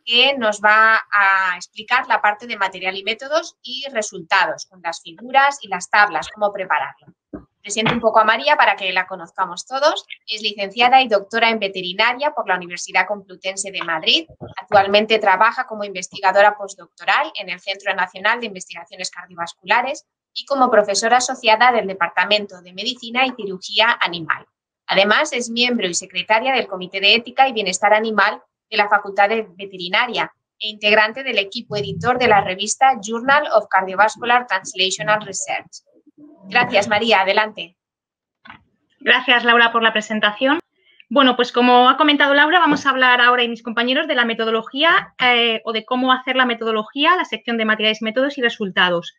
que nos va a explicar la parte de material y métodos y resultados, con las figuras y las tablas, cómo prepararlo. Presento un poco a María para que la conozcamos todos. Es licenciada y doctora en veterinaria por la Universidad Complutense de Madrid. Actualmente trabaja como investigadora postdoctoral en el Centro Nacional de Investigaciones Cardiovasculares y como profesora asociada del Departamento de Medicina y Cirugía Animal. Además, es miembro y secretaria del Comité de Ética y Bienestar Animal de la Facultad de Veterinaria e integrante del equipo editor de la revista Journal of Cardiovascular Translational Research. Gracias, María. Adelante. Gracias, Laura, por la presentación. Bueno, pues como ha comentado Laura, vamos a hablar ahora y mis compañeros de la metodología o de cómo hacer la metodología, la sección de materiales, métodos y resultados.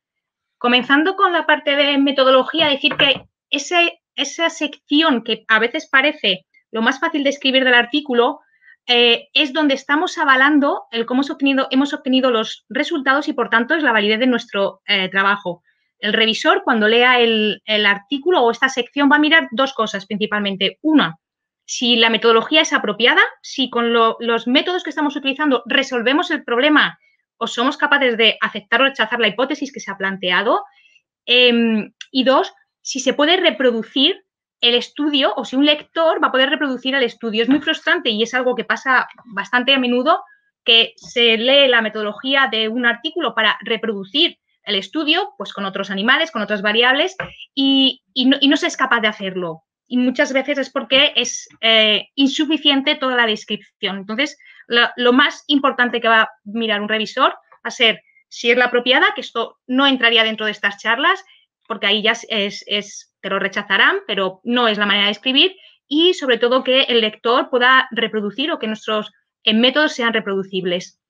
Comenzando con la parte de metodología, decir que esa sección que a veces parece lo más fácil de escribir del artículo, es donde estamos avalando el cómo hemos obtenido los resultados y, por tanto, es la validez de nuestro trabajo. El revisor, cuando lea el artículo o esta sección, va a mirar dos cosas principalmente. Una, si la metodología es apropiada, si con los métodos que estamos utilizando resolvemos el problema o somos capaces de aceptar o rechazar la hipótesis que se ha planteado. Y dos, si se puede reproducir el estudio o si un lector va a poder reproducir el estudio. Es muy frustrante y es algo que pasa bastante a menudo, que se lee la metodología de un artículo para reproducir el estudio, pues con otros animales, con otras variables, y no se es capaz de hacerlo. Y muchas veces es porque es insuficiente toda la descripción. Entonces, lo más importante que va a mirar un revisor va a ser si es la apropiada, que esto no entraría dentro de estas charlas, porque ahí ya te lo rechazarán, pero no es la manera de escribir, y sobre todo que el lector pueda reproducir o que nuestros métodos sean reproducibles.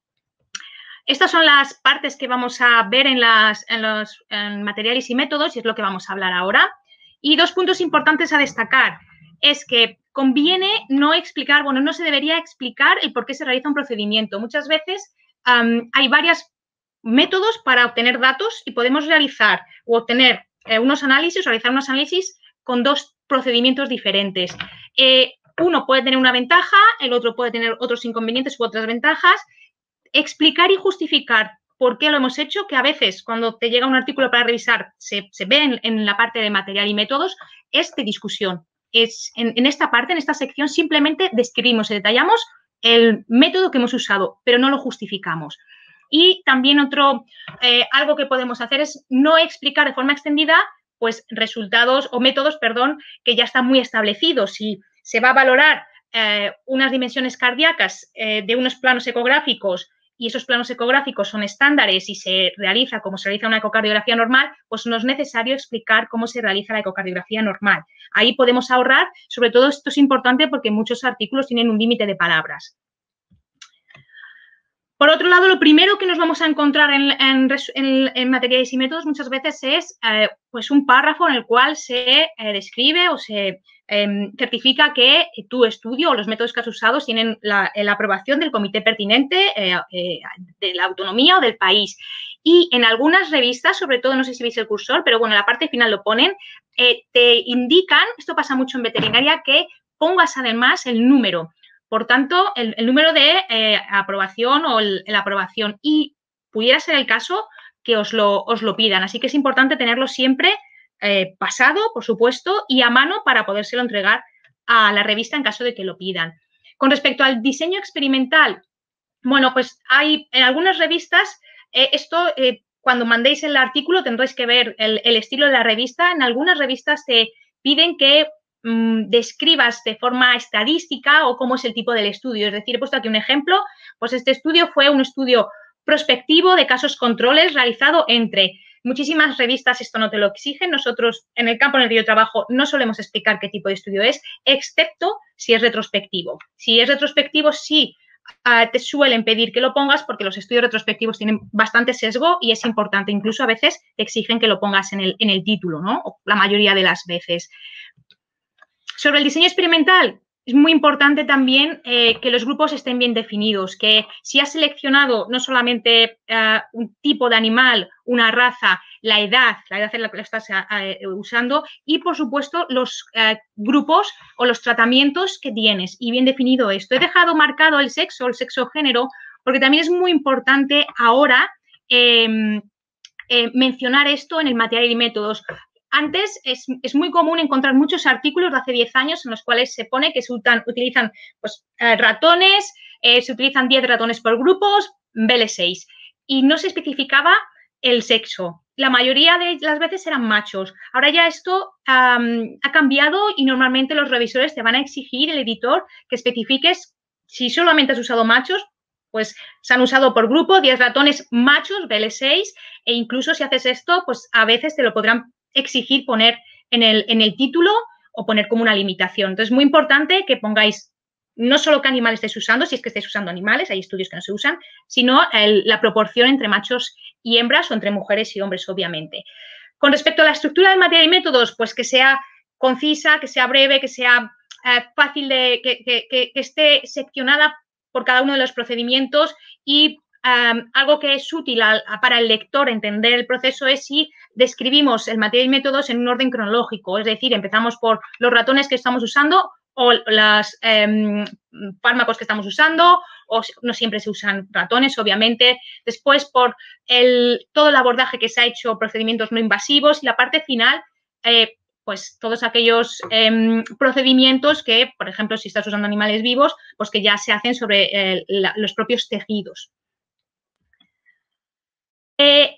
Estas son las partes que vamos a ver en materiales y métodos, y es lo que vamos a hablar ahora. Y dos puntos importantes a destacar es que conviene no explicar, bueno, no se debería explicar el por qué se realiza un procedimiento. Muchas veces hay varios métodos para obtener datos y podemos realizar o obtener realizar unos análisis con dos procedimientos diferentes. Uno puede tener una ventaja, el otro puede tener otros inconvenientes u otras ventajas. Explicar y justificar por qué lo hemos hecho, que a veces cuando te llega un artículo para revisar se ve en la parte de material y métodos, es de discusión. En esta parte, en esta sección, simplemente describimos y detallamos el método que hemos usado, pero no lo justificamos. Y también algo que podemos hacer es no explicar de forma extendida pues resultados o métodos, que ya están muy establecidos. Si se va a valorar unas dimensiones cardíacas de unos planos ecográficos y esos planos ecográficos son estándares y se realiza como se realiza una ecocardiografía normal, pues no es necesario explicar cómo se realiza la ecocardiografía normal. Ahí podemos ahorrar, sobre todo esto es importante porque muchos artículos tienen un límite de palabras. Por otro lado, lo primero que nos vamos a encontrar en materiales y métodos muchas veces es pues un párrafo en el cual se describe o se certifica que tu estudio o los métodos que has usado tienen la aprobación del comité pertinente de la autonomía o del país. Y en algunas revistas, sobre todo, no sé si veis el cursor, pero bueno, en la parte final lo ponen, te indican, esto pasa mucho en veterinaria, que pongas además el número. Por tanto, el número de aprobación o la aprobación, y pudiera ser el caso que os lo pidan. Así que es importante tenerlo siempre pasado, por supuesto, y a mano para podérselo entregar a la revista en caso de que lo pidan. Con respecto al diseño experimental, bueno, pues hay en algunas revistas, cuando mandéis el artículo tendréis que ver el estilo de la revista. En algunas revistas te piden que describas de forma estadística o cómo es el tipo del estudio. Es decir, he puesto aquí un ejemplo, pues este estudio fue un estudio prospectivo de casos controles realizado entre muchísimas revistas, esto no te lo exigen. Nosotros, en el campo en el que yo trabajo, no solemos explicar qué tipo de estudio es, excepto si es retrospectivo. Si es retrospectivo, sí te suelen pedir que lo pongas porque los estudios retrospectivos tienen bastante sesgo y es importante. Incluso a veces te exigen que lo pongas en el título, ¿no? O la mayoría de las veces. Sobre el diseño experimental, es muy importante también que los grupos estén bien definidos, que si has seleccionado no solamente un tipo de animal, una raza, la edad en la que lo estás usando y, por supuesto, los grupos o los tratamientos que tienes y bien definido esto. He dejado marcado el sexo-género, porque también es muy importante ahora mencionar esto en el material y métodos. Antes es muy común encontrar muchos artículos de hace 10 años en los cuales se pone que se utilizan pues, ratones, se utilizan 10 ratones por grupos, BL6, y no se especificaba el sexo. La mayoría de las veces eran machos. Ahora ya esto ha cambiado y normalmente los revisores te van a exigir, el editor, que especifiques si solamente has usado machos, pues se han usado por grupo 10 ratones machos, BL6, e incluso si haces esto, pues a veces te lo podrán exigir poner en el título o poner como una limitación. Entonces, es muy importante que pongáis no solo qué animal estéis usando, si es que estáis usando animales, hay estudios que no se usan, sino la proporción entre machos y hembras o entre mujeres y hombres, obviamente. Con respecto a la estructura del material y métodos, pues que sea concisa, que sea breve, que sea fácil de que esté seccionada por cada uno de los procedimientos y algo que es útil para el lector entender el proceso es si describimos el material y métodos en un orden cronológico, es decir, empezamos por los ratones que estamos usando o los fármacos que estamos usando, o no siempre se usan ratones, obviamente, después por todo el abordaje que se ha hecho, procedimientos no invasivos y la parte final, pues todos aquellos procedimientos que, por ejemplo, si estás usando animales vivos, pues que ya se hacen sobre los propios tejidos.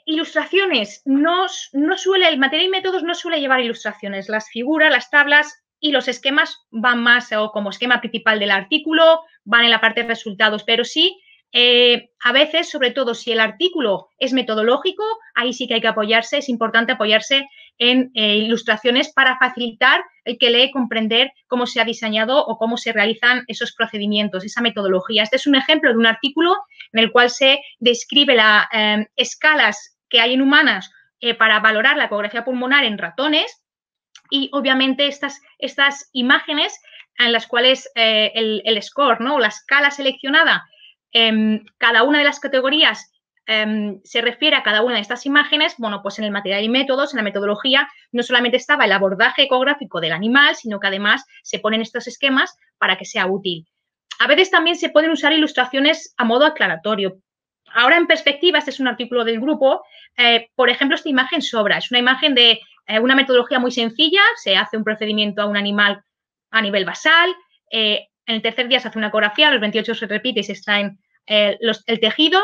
Ilustraciones, el material y métodos no suele llevar ilustraciones. Las figuras, las tablas y los esquemas van más o como esquema principal del artículo, van en la parte de resultados, pero sí, a veces, sobre todo si el artículo es metodológico, ahí sí que hay que apoyarse, es importante apoyarse en ilustraciones para facilitar el que lee comprender cómo se ha diseñado o cómo se realizan esos procedimientos, esa metodología. Este es un ejemplo de un artículo en el cual se describe las escalas que hay en humanas para valorar la ecografía pulmonar en ratones y, obviamente, estas imágenes en las cuales el score, ¿no? O la escala seleccionada, cada una de las categorías se refiere a cada una de estas imágenes. Bueno, pues en el material y métodos, en la metodología, no solamente estaba el abordaje ecográfico del animal, sino que además se ponen estos esquemas para que sea útil. A veces también se pueden usar ilustraciones a modo aclaratorio. Ahora, en perspectiva, este es un artículo del grupo, por ejemplo, esta imagen sobra. Es una imagen de una metodología muy sencilla, se hace un procedimiento a un animal a nivel basal, en el tercer día se hace una ecografía, a los 28 se repite y se extraen el tejido.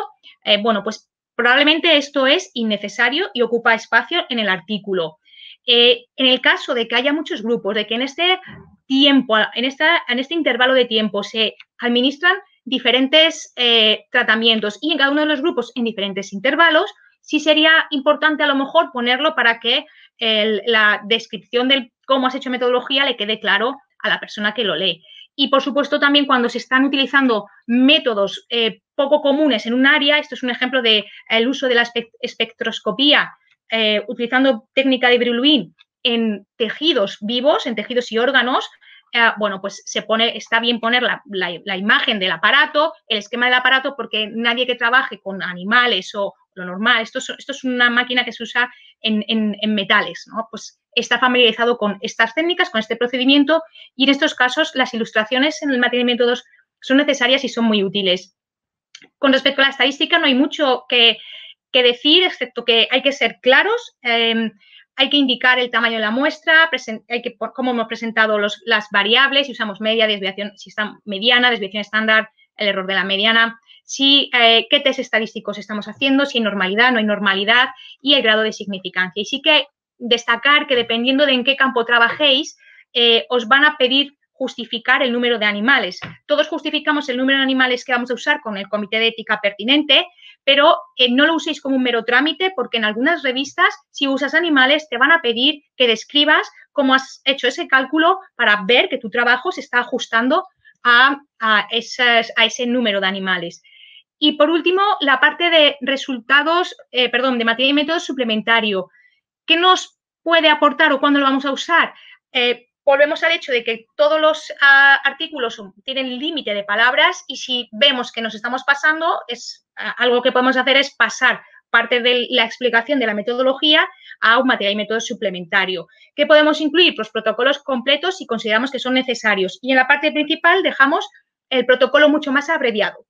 Bueno, pues probablemente esto es innecesario y ocupa espacio en el artículo. En el caso de que haya muchos grupos, de que en este tiempo, en este intervalo de tiempo se administran diferentes tratamientos y en cada uno de los grupos en diferentes intervalos, sí sería importante a lo mejor ponerlo para que la descripción de cómo has hecho metodología le quede claro a la persona que lo lee. Y, por supuesto, también cuando se están utilizando métodos poco comunes en un área, esto es un ejemplo del uso de la espectroscopía utilizando técnica de Brillouin en tejidos vivos, en tejidos y órganos. Bueno, pues está bien poner la imagen del aparato, el esquema del aparato, porque nadie que trabaje con animales o lo normal, esto es una máquina que se usa en metales, ¿no? Pues está familiarizado con estas técnicas, con este procedimiento y en estos casos las ilustraciones en el material y métodos son necesarias y son muy útiles. Con respecto a la estadística no hay mucho que decir, excepto que hay que ser claros, hay que indicar el tamaño de la muestra, cómo hemos presentado las variables, si usamos media, desviación, si está mediana, desviación estándar, el error de la mediana, qué test estadísticos estamos haciendo, si hay normalidad, no hay normalidad y el grado de significancia. Y sí que destacar que dependiendo de en qué campo trabajéis, os van a pedir justificar el número de animales. Todos justificamos el número de animales que vamos a usar con el comité de ética pertinente, pero no lo uséis como un mero trámite, porque en algunas revistas, si usas animales, te van a pedir que describas cómo has hecho ese cálculo para ver que tu trabajo se está ajustando a ese número de animales. Y por último, la parte de resultados, de materia y método suplementario. ¿Qué nos puede aportar o cuándo lo vamos a usar? Volvemos al hecho de que todos los artículos tienen límite de palabras y si vemos que nos estamos pasando, algo que podemos hacer es pasar parte de la explicación de la metodología a un material y método suplementario. ¿Qué podemos incluir? Pues protocolos completos si consideramos que son necesarios. Y en la parte principal dejamos el protocolo mucho más abreviado.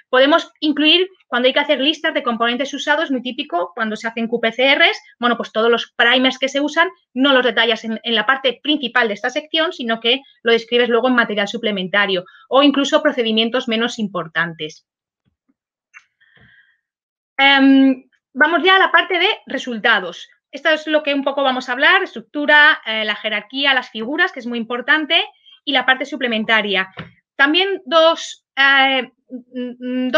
Podemos incluir cuando hay que hacer listas de componentes usados, muy típico cuando se hacen QPCRs, bueno, pues todos los primers que se usan no los detallas en la parte principal de esta sección, sino que lo describes luego en material suplementario o incluso procedimientos menos importantes. Vamos ya a la parte de resultados. Esto es lo que un poco vamos a hablar, estructura, la jerarquía, las figuras, que es muy importante, y la parte suplementaria. También dos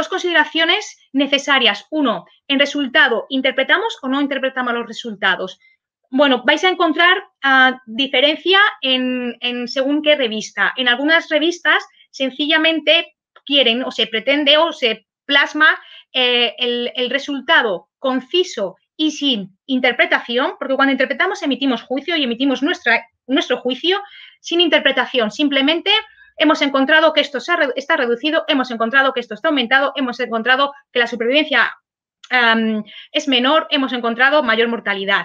consideraciones necesarias. Uno, en resultado, ¿interpretamos o no interpretamos los resultados? Bueno, vais a encontrar diferencia en según qué revista. En algunas revistas sencillamente quieren o se pretende o se plasma el resultado conciso y sin interpretación, porque cuando interpretamos emitimos juicio y emitimos nuestro juicio sin interpretación. Simplemente hemos encontrado que esto está reducido, hemos encontrado que esto está aumentado, hemos encontrado que la supervivencia es menor, hemos encontrado mayor mortalidad.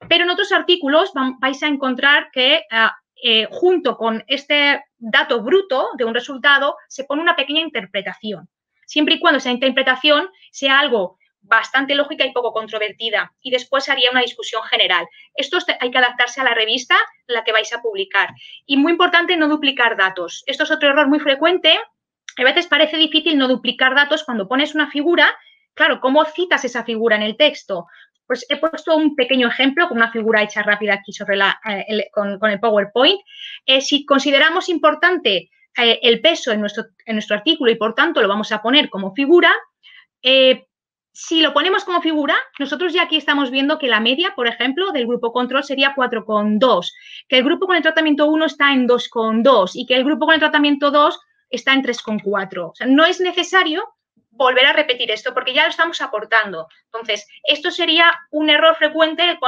Pero en otros artículos vais a encontrar que junto con este dato bruto de un resultado se pone una pequeña interpretación, siempre y cuando esa interpretación sea algo bastante lógica y poco controvertida. Y después haría una discusión general. Esto hay que adaptarse a la revista en la que vais a publicar. Y muy importante, no duplicar datos. Esto es otro error muy frecuente. A veces parece difícil no duplicar datos cuando pones una figura. Claro, ¿cómo citas esa figura en el texto? Pues he puesto un pequeño ejemplo con una figura hecha rápida aquí sobre con el PowerPoint. Si consideramos importante el peso en nuestro artículo y, por tanto, lo vamos a poner como figura, si lo ponemos como figura, nosotros ya aquí estamos viendo que la media, por ejemplo, del grupo control sería 4,2, que el grupo con el tratamiento 1 está en 2,2 y que el grupo con el tratamiento 2 está en 3,4. O sea, no es necesario volver a repetir esto porque ya lo estamos aportando. Entonces, esto sería un error frecuente el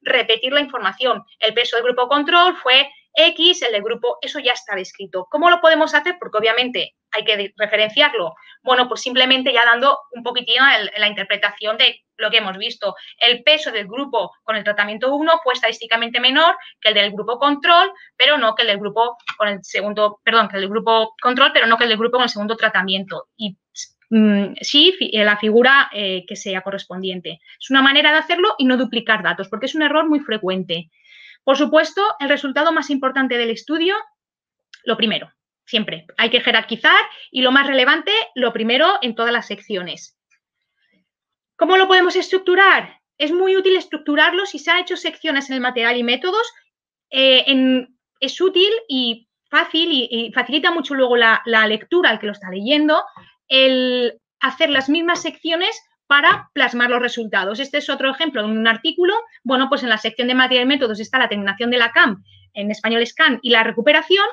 repetir la información. El peso del grupo control fue X, el del grupo, eso ya está descrito. ¿Cómo lo podemos hacer? Porque obviamente hay que referenciarlo. Bueno, pues simplemente ya dando un poquitín la interpretación de lo que hemos visto. El peso del grupo con el tratamiento 1 fue estadísticamente menor que el del grupo control, pero no que el del grupo con el segundo, perdón, que el del grupo control, pero no que el del grupo con el segundo tratamiento. Y sí, la figura que sea correspondiente. Es una manera de hacerlo y no duplicar datos, porque es un error muy frecuente. Por supuesto, el resultado más importante del estudio, lo primero, siempre. Hay que jerarquizar y lo más relevante, lo primero en todas las secciones. ¿Cómo lo podemos estructurar? Es muy útil estructurarlo si se han hecho secciones en el material y métodos. Es útil y fácil y facilita mucho luego la lectura al que lo está leyendo, el hacer las mismas secciones para plasmar los resultados. Este es otro ejemplo de un artículo. Bueno, pues en la sección de material y métodos está la terminación de la CAM, en español SCAN, y la recuperación.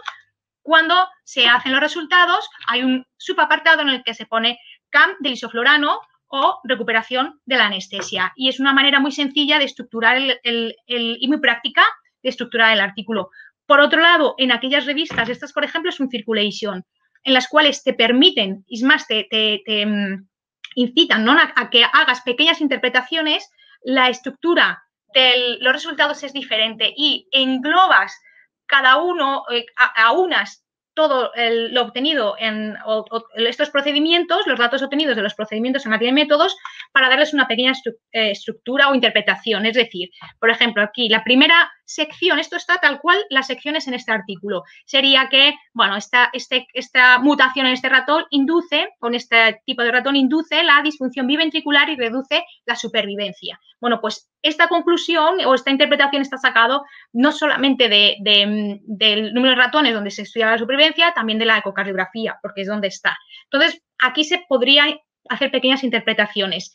Cuando se hacen los resultados, hay un subapartado en el que se pone CAM del isoflorano o recuperación de la anestesia. Y es una manera muy sencilla de estructurar y muy práctica de estructurar el artículo. Por otro lado, en aquellas revistas, estas, por ejemplo, es un circulation, en las cuales te permiten, y más te incitan, ¿no?, a que hagas pequeñas interpretaciones, la estructura de los resultados es diferente y englobas cada uno, aunas todo lo obtenido en estos procedimientos, los datos obtenidos de los procedimientos en materia de métodos, para darles una pequeña estructura o interpretación. Es decir, por ejemplo, aquí la primera sección, esto está tal cual las secciones en este artículo. Sería que, bueno, esta mutación en este ratón induce, con este tipo de ratón, induce la disfunción biventricular y reduce la supervivencia. Bueno, pues esta conclusión o esta interpretación está sacado no solamente del número de ratones donde se estudia la supervivencia, también de la ecocardiografía, porque es donde está. Entonces, aquí se podría hacer pequeñas interpretaciones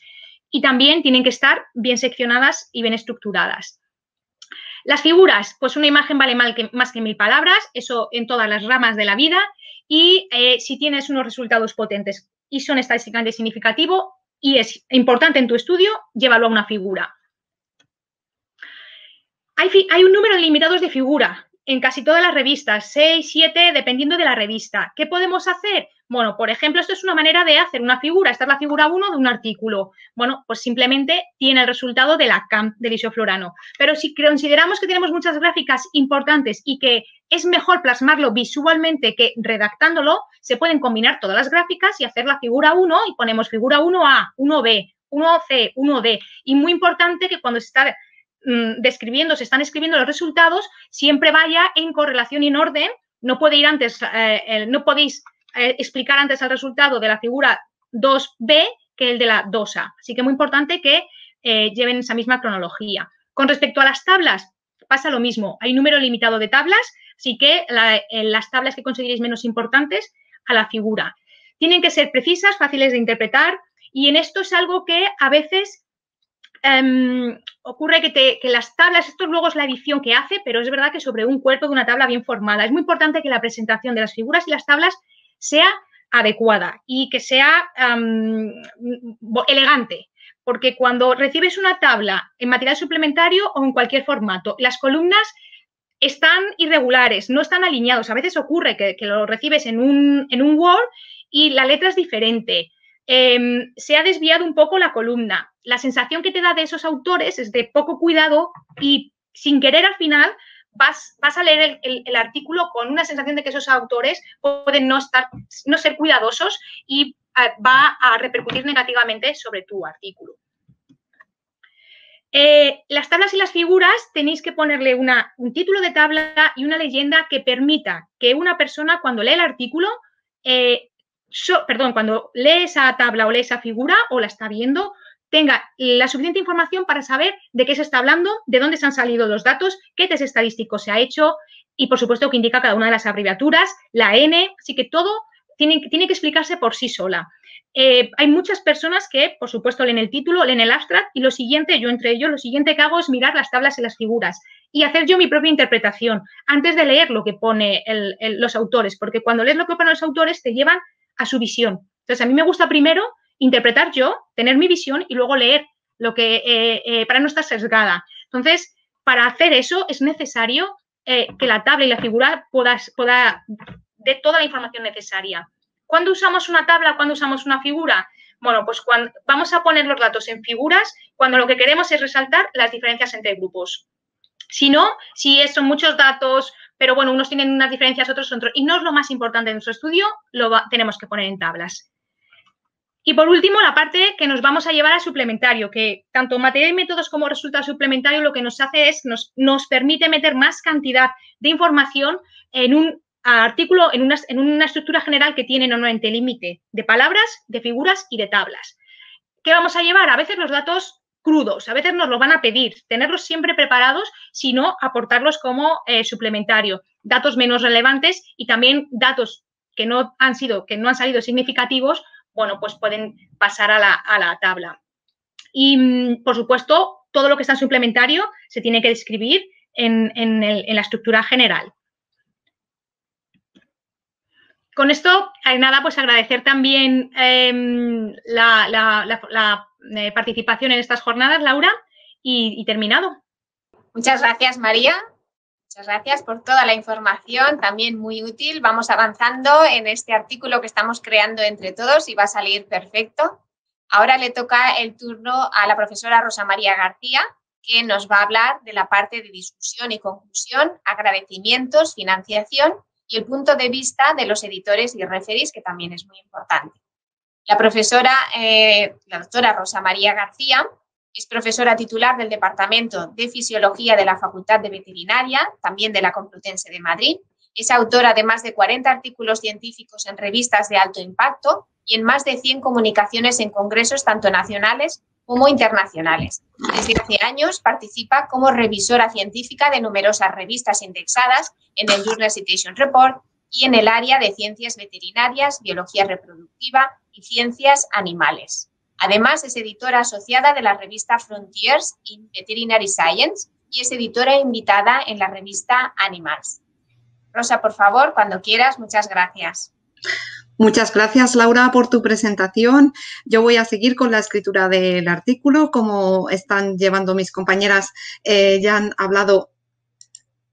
y también tienen que estar bien seccionadas y bien estructuradas. Las figuras, pues una imagen vale más que 1000 palabras, eso en todas las ramas de la vida, y si tienes unos resultados potentes y son estadísticamente significativos y es importante en tu estudio, llévalo a una figura. Hay un número limitado de figura en casi todas las revistas, 6, 7, dependiendo de la revista. ¿Qué podemos hacer? Bueno, por ejemplo, esto es una manera de hacer una figura. Esta es la figura 1 de un artículo. Bueno, pues simplemente tiene el resultado de la CAM del isoflurano. Pero si consideramos que tenemos muchas gráficas importantes y que es mejor plasmarlo visualmente que redactándolo, se pueden combinar todas las gráficas y hacer la figura 1 y ponemos figura 1A, 1B, 1C, 1D. Y muy importante que cuando se está se están escribiendo los resultados, siempre vaya en correlación y en orden. No puede ir antes, no podéis explicar antes el resultado de la figura 2B que el de la 2A. Así que muy importante que lleven esa misma cronología. Con respecto a las tablas, pasa lo mismo. Hay un número limitado de tablas, así que las tablas que consideréis menos importantes a la figura. Tienen que ser precisas, fáciles de interpretar, y en esto es algo que a veces ocurre que las tablas, esto luego es la edición que hace, pero es verdad que sobre un cuerpo de una tabla bien formada. Es muy importante que la presentación de las figuras y las tablas sea adecuada y que sea elegante, porque cuando recibes una tabla en material suplementario o en cualquier formato, las columnas están irregulares, no están alineados. A veces ocurre que lo recibes en un Word y la letra es diferente. Se ha desviado un poco la columna. La sensación que te da de esos autores es de poco cuidado y sin querer al final vas a leer el artículo con una sensación de que esos autores pueden no ser cuidadosos y va a repercutir negativamente sobre tu artículo. Las tablas y las figuras tenéis que ponerle un título de tabla y una leyenda que permita que una persona cuando lee el artículo cuando lee esa tabla o lee esa figura o la está viendo, tenga la suficiente información para saber de qué se está hablando, de dónde se han salido los datos, qué test estadístico se ha hecho y, por supuesto, que indica cada una de las abreviaturas, la N, así que todo tiene que explicarse por sí sola. Hay muchas personas que, por supuesto, leen el título, leen el abstract y lo siguiente que hago es mirar las tablas y las figuras y hacer yo mi propia interpretación antes de leer lo que pone los autores, porque cuando lees lo que ponen los autores te llevan a su visión. Entonces, a mí me gusta primero interpretar yo, tener mi visión y luego leer lo que para no estar sesgada. Entonces, para hacer eso es necesario que la tabla y la figura pueda de toda la información necesaria. ¿Cuándo usamos una tabla? ¿Cuándo usamos una figura? Bueno, pues cuando vamos a poner los datos en figuras cuando lo que queremos es resaltar las diferencias entre grupos. Si no, si son muchos datos, pero bueno, unos tienen unas diferencias, otros son otros, y no es lo más importante en nuestro estudio, tenemos que poner en tablas. Y por último, la parte que nos vamos a llevar a suplementario, que tanto material y métodos como resultado suplementario lo que nos hace es, nos permite meter más cantidad de información en un artículo, en una estructura general que tiene normalmente límite de palabras, de figuras y de tablas. ¿Qué vamos a llevar? A veces los datos crudos, a veces nos lo van a pedir, tenerlos siempre preparados, sino aportarlos como suplementario. Datos menos relevantes y también datos que no han salido significativos, bueno, pues pueden pasar a la tabla. Y, por supuesto, todo lo que está en suplementario se tiene que describir en la estructura general. Con esto, nada, pues agradecer también la participación en estas jornadas, Laura, y terminado. Muchas gracias, María. Muchas gracias por toda la información, también muy útil. Vamos avanzando en este artículo que estamos creando entre todos y va a salir perfecto. Ahora le toca el turno a la profesora Rosa María García, que nos va a hablar de la parte de discusión y conclusión, agradecimientos, financiación y el punto de vista de los editores y referees, que también es muy importante. La profesora, la doctora Rosa María García, Es profesora titular del Departamento de Fisiología de la Facultad de Veterinaria, también de la Complutense de Madrid. Es autora de más de 40 artículos científicos en revistas de alto impacto y en más de 100 comunicaciones en congresos tanto nacionales como internacionales. Desde hace años participa como revisora científica de numerosas revistas indexadas en el Journal Citation Report y en el área de ciencias veterinarias, biología reproductiva y ciencias animales. Además, es editora asociada de la revista Frontiers in Veterinary Science y es editora invitada en la revista Animals. Rosa, por favor, cuando quieras, muchas gracias. Muchas gracias, Laura, por tu presentación. Yo voy a seguir con la escritura del artículo. Como están llevando mis compañeras, ya han hablado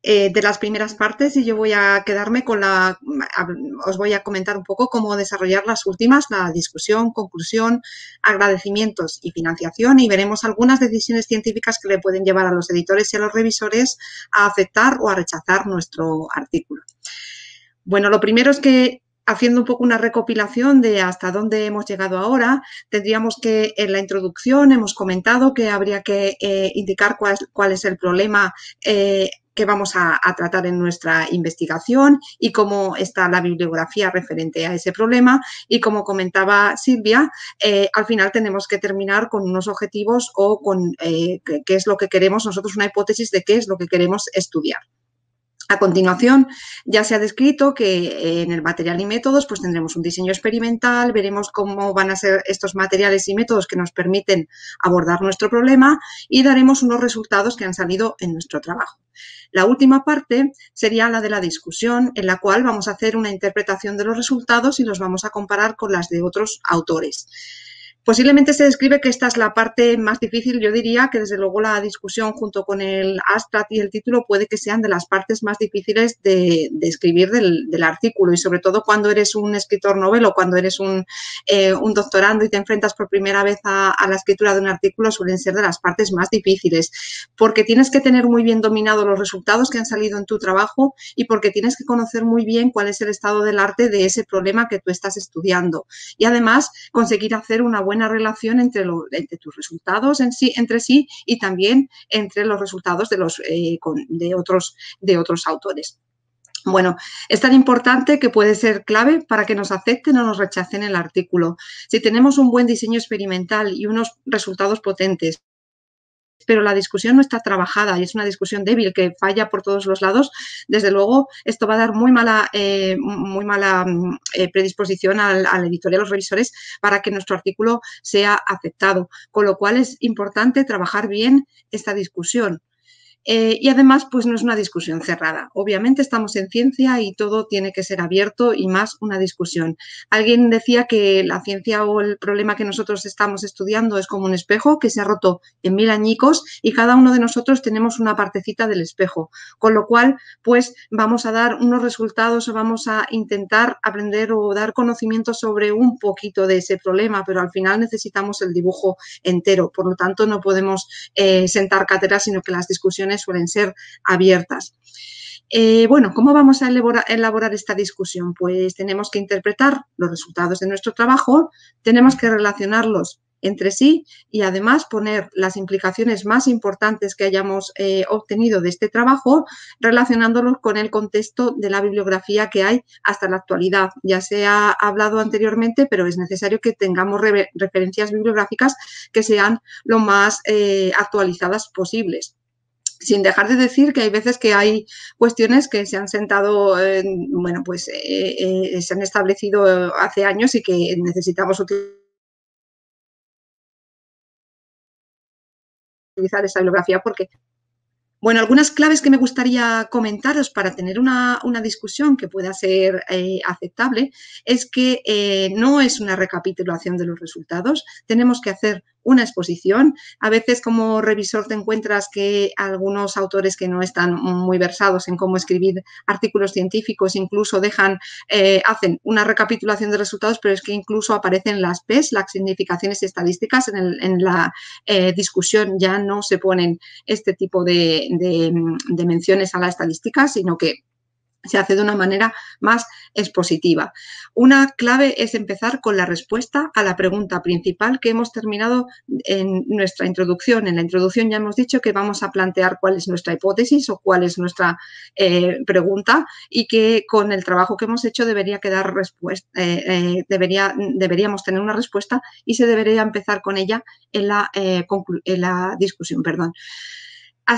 de las primeras partes y yo voy a quedarme con os voy a comentar un poco cómo desarrollar las últimas, la discusión, conclusión, agradecimientos y financiación, y veremos algunas decisiones científicas que le pueden llevar a los editores y a los revisores a aceptar o a rechazar nuestro artículo. Bueno, lo primero es que, haciendo un poco una recopilación de hasta dónde hemos llegado ahora, tendríamos que en la introducción hemos comentado que habría que indicar cuál es el problema que vamos a tratar en nuestra investigación y cómo está la bibliografía referente a ese problema. Y como comentaba Silvia, al final tenemos que terminar con unos objetivos o con qué es lo que queremos nosotros, una hipótesis de qué es lo que queremos estudiar. A continuación, ya se ha descrito que en el material y métodos pues tendremos un diseño experimental, veremos cómo van a ser estos materiales y métodos que nos permiten abordar nuestro problema y daremos unos resultados que han salido en nuestro trabajo. La última parte sería la de la discusión, en la cual vamos a hacer una interpretación de los resultados y los vamos a comparar con las de otros autores. Posiblemente se describe que esta es la parte más difícil. Yo diría que desde luego la discusión junto con el abstract y el título puede que sean de las partes más difíciles de escribir del artículo, y sobre todo cuando eres un escritor novel o cuando eres un doctorando y te enfrentas por primera vez a la escritura de un artículo, suelen ser de las partes más difíciles, porque tienes que tener muy bien dominados los resultados que han salido en tu trabajo y porque tienes que conocer muy bien cuál es el estado del arte de ese problema que tú estás estudiando, y además conseguir hacer una buena relación entre tus resultados entre sí y también entre los resultados de otros autores. Bueno, es tan importante que puede ser clave para que nos acepten o nos rechacen el artículo. Si tenemos un buen diseño experimental y unos resultados potentes, pero la discusión no está trabajada y es una discusión débil que falla por todos los lados, desde luego esto va a dar muy mala predisposición al editor y a los revisores para que nuestro artículo sea aceptado, con lo cual es importante trabajar bien esta discusión. Y además, pues no es una discusión cerrada. Obviamente estamos en ciencia y todo tiene que ser abierto y más una discusión. Alguien decía que la ciencia o el problema que nosotros estamos estudiando es como un espejo que se ha roto en 1000 añicos y cada uno de nosotros tenemos una partecita del espejo. Con lo cual, pues vamos a dar unos resultados o vamos a intentar aprender o dar conocimiento sobre un poquito de ese problema, pero al final necesitamos el dibujo entero. Por lo tanto, no podemos sentar cátedra, sino que las discusiones suelen ser abiertas. Bueno, ¿cómo vamos a elaborar esta discusión? Pues tenemos que interpretar los resultados de nuestro trabajo, tenemos que relacionarlos entre sí y además poner las implicaciones más importantes que hayamos obtenido de este trabajo relacionándolos con el contexto de la bibliografía que hay hasta la actualidad. Ya se ha hablado anteriormente, pero es necesario que tengamos referencias bibliográficas que sean lo más actualizadas posibles. Sin dejar de decir que hay veces que hay cuestiones que se han sentado, bueno, pues se han establecido hace años y que necesitamos utilizar esa bibliografía porque... Bueno, algunas claves que me gustaría comentaros para tener una discusión que pueda ser aceptable es que no es una recapitulación de los resultados, tenemos que hacer una exposición. A veces como revisor te encuentras que algunos autores que no están muy versados en cómo escribir artículos científicos incluso hacen una recapitulación de resultados, pero es que incluso aparecen las P's, las significaciones estadísticas en la discusión. Ya no se ponen este tipo de menciones a la estadística, sino que se hace de una manera más expositiva. Una clave es empezar con la respuesta a la pregunta principal que hemos terminado en nuestra introducción. En la introducción ya hemos dicho que vamos a plantear cuál es nuestra hipótesis o cuál es nuestra pregunta, y que con el trabajo que hemos hecho debería quedar respuesta, deberíamos tener una respuesta y se debería empezar con ella en la discusión.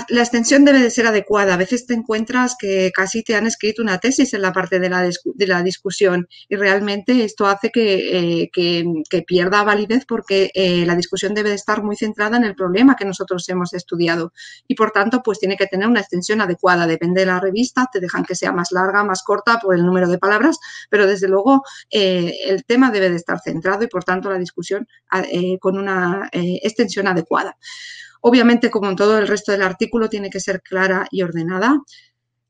La extensión debe de ser adecuada. A veces te encuentras que casi te han escrito una tesis en la parte de la discusión, y realmente esto hace que pierda validez, porque la discusión debe de estar muy centrada en el problema que nosotros hemos estudiado, y por tanto pues tiene que tener una extensión adecuada. Depende de la revista, te dejan que sea más larga, más corta por el número de palabras, pero desde luego el tema debe de estar centrado y por tanto la discusión con una extensión adecuada. Obviamente, como en todo el resto del artículo, tiene que ser clara y ordenada.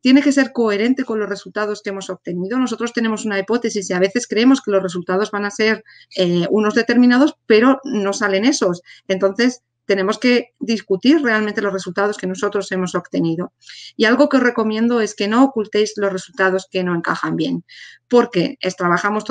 Tiene que ser coherente con los resultados que hemos obtenido. Nosotros tenemos una hipótesis y a veces creemos que los resultados van a ser unos determinados, pero no salen esos. Entonces, tenemos que discutir realmente los resultados que nosotros hemos obtenido. Y algo que os recomiendo es que no ocultéis los resultados que no encajan bien, porque estamos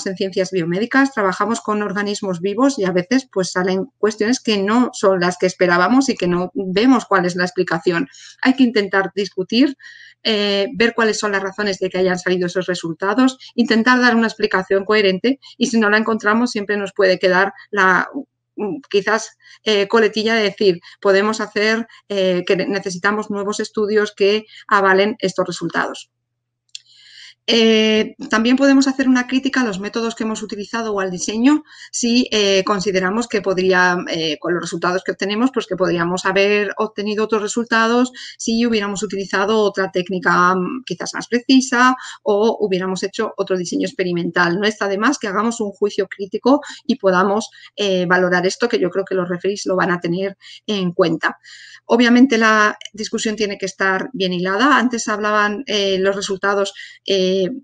en ciencias biomédicas, trabajamos con organismos vivos y a veces pues salen cuestiones que no son las que esperábamos y que no vemos cuál es la explicación. Hay que intentar discutir, ver cuáles son las razones de que hayan salido esos resultados, intentar dar una explicación coherente, y si no la encontramos siempre nos puede quedar quizás coletilla de decir, podemos hacer que necesitamos nuevos estudios que avalen estos resultados. También podemos hacer una crítica a los métodos que hemos utilizado o al diseño si consideramos que con los resultados que obtenemos, pues que podríamos haber obtenido otros resultados si hubiéramos utilizado otra técnica quizás más precisa o hubiéramos hecho otro diseño experimental. No está de más que hagamos un juicio crítico y podamos valorar esto, que yo creo que los referees lo van a tener en cuenta. Obviamente la discusión tiene que estar bien hilada. Antes hablaban los resultados,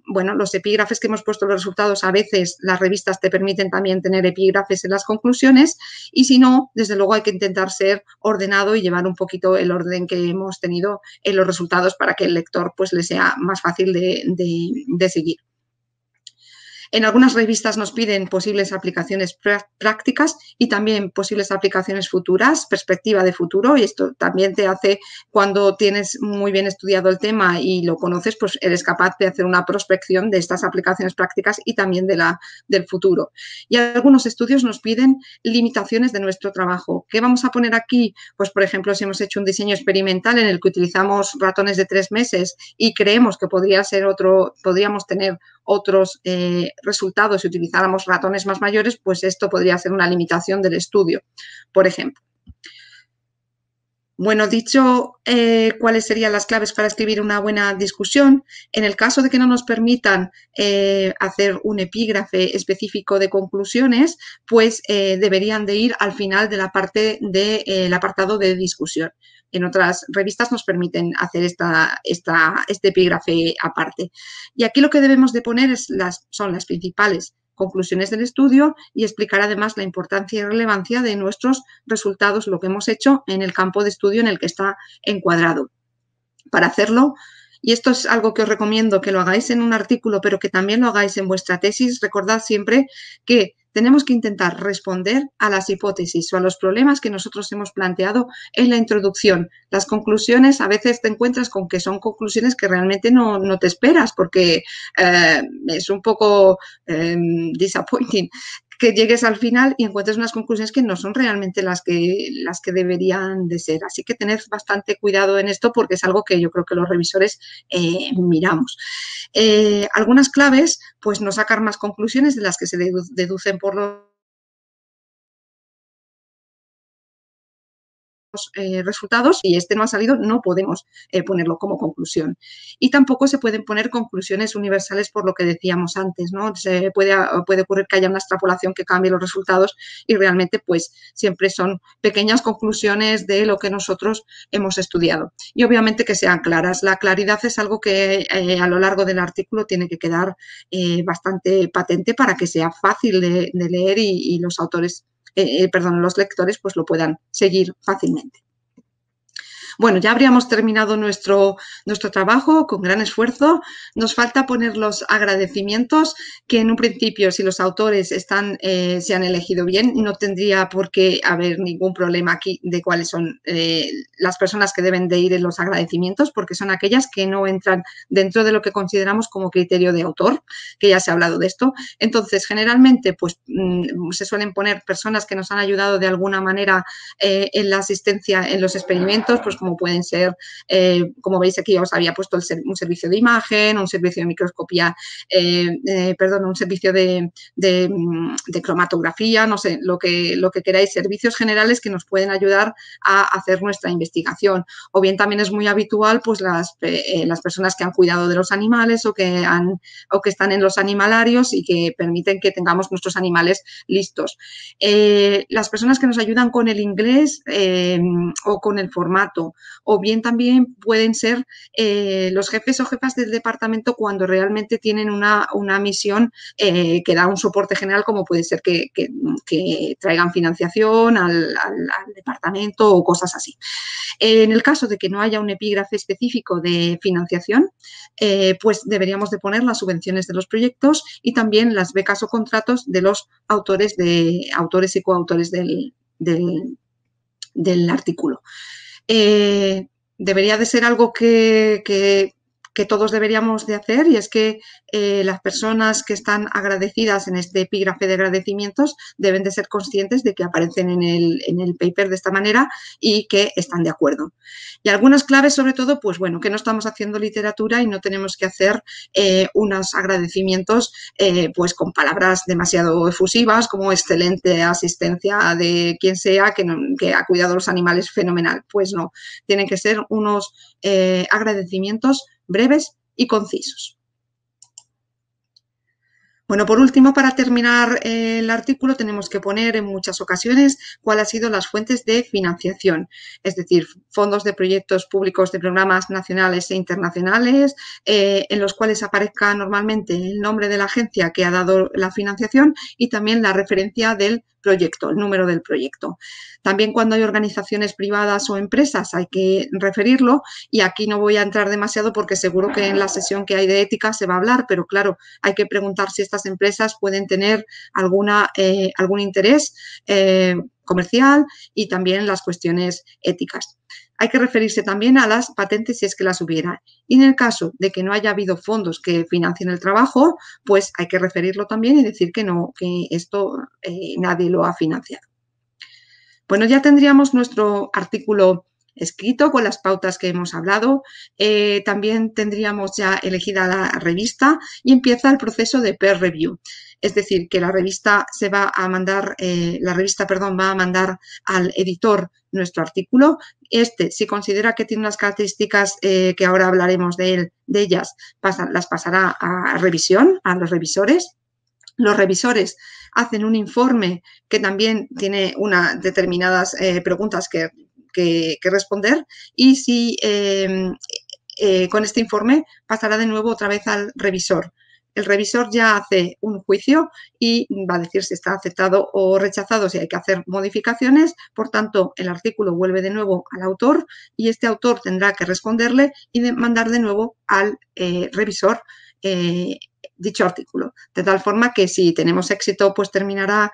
los epígrafes que hemos puesto, los resultados, a veces las revistas te permiten también tener epígrafes en las conclusiones, y si no, desde luego hay que intentar ser ordenado y llevar un poquito el orden que hemos tenido en los resultados para que el lector pues le sea más fácil de seguir. En algunas revistas nos piden posibles aplicaciones prácticas y también posibles aplicaciones futuras, perspectiva de futuro, y esto también te hace, cuando tienes muy bien estudiado el tema y lo conoces, pues eres capaz de hacer una prospección de estas aplicaciones prácticas y también del futuro. Y algunos estudios nos piden limitaciones de nuestro trabajo. ¿Qué vamos a poner aquí? Pues, por ejemplo, si hemos hecho un diseño experimental en el que utilizamos ratones de 3 meses y creemos que podríamos tener otros resultados si utilizáramos ratones más mayores, pues esto podría ser una limitación del estudio, por ejemplo. Bueno, dicho cuáles serían las claves para escribir una buena discusión, en el caso de que no nos permitan hacer un epígrafe específico de conclusiones, pues deberían de ir al final de la parte del apartado de discusión. En otras revistas nos permiten hacer este epígrafe aparte. Y aquí lo que debemos de poner son las principales conclusiones del estudio y explicar además la importancia y relevancia de nuestros resultados, lo que hemos hecho en el campo de estudio en el que está encuadrado. Para hacerlo, y esto es algo que os recomiendo que lo hagáis en un artículo, pero que también lo hagáis en vuestra tesis, recordad siempre que tenemos que intentar responder a las hipótesis o a los problemas que nosotros hemos planteado en la introducción. Las conclusiones, a veces te encuentras con que son conclusiones que realmente no te esperas, porque es un poco disappointing que llegues al final y encuentres unas conclusiones que no son realmente las que deberían de ser. Así que tened bastante cuidado en esto, porque es algo que yo creo que los revisores miramos. Algunas claves, pues no sacar más conclusiones de las que se deducen por los resultados. Si este no ha salido, no podemos ponerlo como conclusión. Y tampoco se pueden poner conclusiones universales, por lo que decíamos antes, ¿no? Puede ocurrir que haya una extrapolación que cambie los resultados y realmente pues siempre son pequeñas conclusiones de lo que nosotros hemos estudiado. Y obviamente que sean claras. La claridad es algo que a lo largo del artículo tiene que quedar bastante patente para que sea fácil de leer y los lectores pues lo puedan seguir fácilmente. Bueno, ya habríamos terminado nuestro trabajo con gran esfuerzo. Nos falta poner los agradecimientos, que en un principio, si los autores se han elegido bien, no tendría por qué haber ningún problema aquí de cuáles son las personas que deben de ir en los agradecimientos, porque son aquellas que no entran dentro de lo que consideramos como criterio de autor, que ya se ha hablado de esto. Entonces, generalmente, pues se suelen poner personas que nos han ayudado de alguna manera en la asistencia en los experimentos, pues como pueden ser, como veis aquí os había puesto un servicio de imagen, un servicio de microscopía, un servicio de cromatografía, no sé, lo que queráis, servicios generales que nos pueden ayudar a hacer nuestra investigación. O bien también es muy habitual pues las personas que han cuidado de los animales o que están en los animalarios y que permiten que tengamos nuestros animales listos. Las personas que nos ayudan con el inglés o con el formato, o bien también pueden ser los jefes o jefas del departamento cuando realmente tienen una misión que da un soporte general, como puede ser que traigan financiación al departamento o cosas así. En el caso de que no haya un epígrafe específico de financiación, pues deberíamos de poner las subvenciones de los proyectos y también las becas o contratos de los autores y coautores del artículo. Debería de ser algo que todos deberíamos de hacer, y es que las personas que están agradecidas en este epígrafe de agradecimientos deben de ser conscientes de que aparecen en el paper de esta manera y que están de acuerdo. Y algunas claves, sobre todo, pues bueno, que no estamos haciendo literatura y no tenemos que hacer unos agradecimientos pues con palabras demasiado efusivas como excelente asistencia de quien sea que ha cuidado a los animales, fenomenal. Pues no, tienen que ser unos agradecimientos breves y concisos. Bueno, por último, para terminar el artículo, tenemos que poner en muchas ocasiones cuáles han sido las fuentes de financiación, es decir, fondos de proyectos públicos de programas nacionales e internacionales, en los cuales aparezca normalmente el nombre de la agencia que ha dado la financiación y también la referencia del proyecto, el número del proyecto. También cuando hay organizaciones privadas o empresas hay que referirlo, y aquí no voy a entrar demasiado porque seguro que en la sesión que hay de ética se va a hablar, pero claro, hay que preguntar si estas empresas pueden tener algún interés comercial y también las cuestiones éticas. Hay que referirse también a las patentes si es que las hubiera. Y en el caso de que no haya habido fondos que financien el trabajo, pues hay que referirlo también y decir que no, que esto nadie lo ha financiado. Bueno, ya tendríamos nuestro artículo escrito con las pautas que hemos hablado. También tendríamos ya elegida la revista y empieza el proceso de peer review. Es decir, que la revista va a mandar al editor nuestro artículo. Si considera que tiene unas características que ahora hablaremos de ellas, las pasará a revisión, a los revisores. Los revisores hacen un informe que también tiene unas determinadas preguntas que responder, y si con este informe pasará de nuevo otra vez al revisor. El revisor ya hace un juicio y va a decir si está aceptado o rechazado, si hay que hacer modificaciones. Por tanto, el artículo vuelve de nuevo al autor y este autor tendrá que responderle y mandar de nuevo al revisor dicho artículo, de tal forma que si tenemos éxito pues terminará